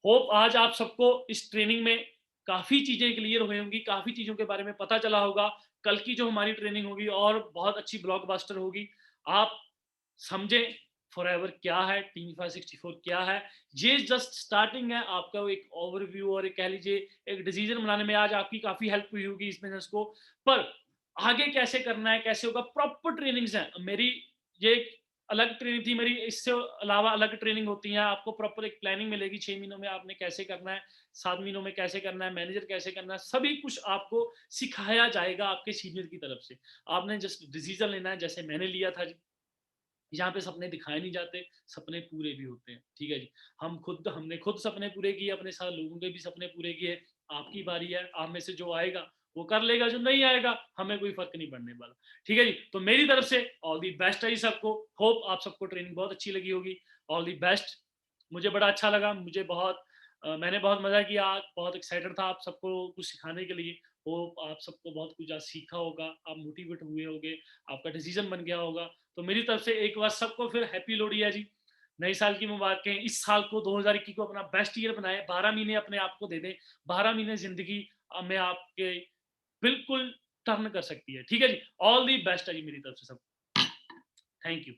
A: होप आज आप सबको इस ट्रेनिंग में काफ़ी चीज़ें क्लियर हुई होंगी, काफ़ी चीज़ों के बारे में पता चला होगा। कल की जो हमारी ट्रेनिंग होगी और बहुत अच्छी ब्लॉकबस्टर होगी। आप समझें फॉरएवर क्या है, टीम 564 क्या है। ये जस्ट स्टार्टिंग है, आपका वो एक ओवरव्यू और एक कह लीजिए एक डिसीजन बनाने में आज आपकी काफ़ी हेल्प हुई होगी इस बिज़नेस को। पर आगे कैसे करना है, कैसे होगा, प्रॉपर ट्रेनिंग्स हैं। मेरी ये अलग ट्रेनिंग थी मेरी, इससे अलावा अलग ट्रेनिंग होती है। आपको प्रॉपर एक प्लानिंग मिलेगी 6 महीनों में आपने कैसे करना है, 7 महीनों में कैसे करना है, मैनेजर कैसे करना है, सभी कुछ आपको सिखाया जाएगा आपके सीनियर की तरफ से। आपने जस्ट डिसीजन लेना है जैसे मैंने लिया था जी। यहाँ पे सपने दिखाए नहीं जाते, सपने पूरे भी होते हैं, ठीक है जी। हमने खुद सपने पूरे किए, अपने साथ लोगों के भी सपने पूरे किए। आपकी बारी है, आप में से जो आएगा वो कर लेगा, जो नहीं आएगा हमें कोई फर्क नहीं पड़ने वाला, ठीक है जी। तो मेरी तरफ से ऑल दी बेस्ट है जी सबको। होप आप सबको ट्रेनिंग बहुत अच्छी लगी होगी। All the best. मुझे बड़ा अच्छा लगा, मुझे बहुत मैंने बहुत मजा किया आज, बहुत एक्साइटेड था आप सबको कुछ सिखाने के लिए। होप आप सबको बहुत कुछ आज सीखा होगा, आप मोटिवेट हुए होगे, आपका डिसीजन बन गया होगा। तो मेरी तरफ से एक बार सबको फिर हैप्पी लोहड़ी है जी। नए साल की मुबारकें। इस साल को 2021 को अपना बेस्ट ईयर बनाएं। 12 महीने अपने आप को दे दें। 12 महीने जिंदगी में आपके बिल्कुल टर्न कर सकती है, ठीक है जी। ऑल दी बेस्ट है जी मेरी तरफ से सब। Thank you.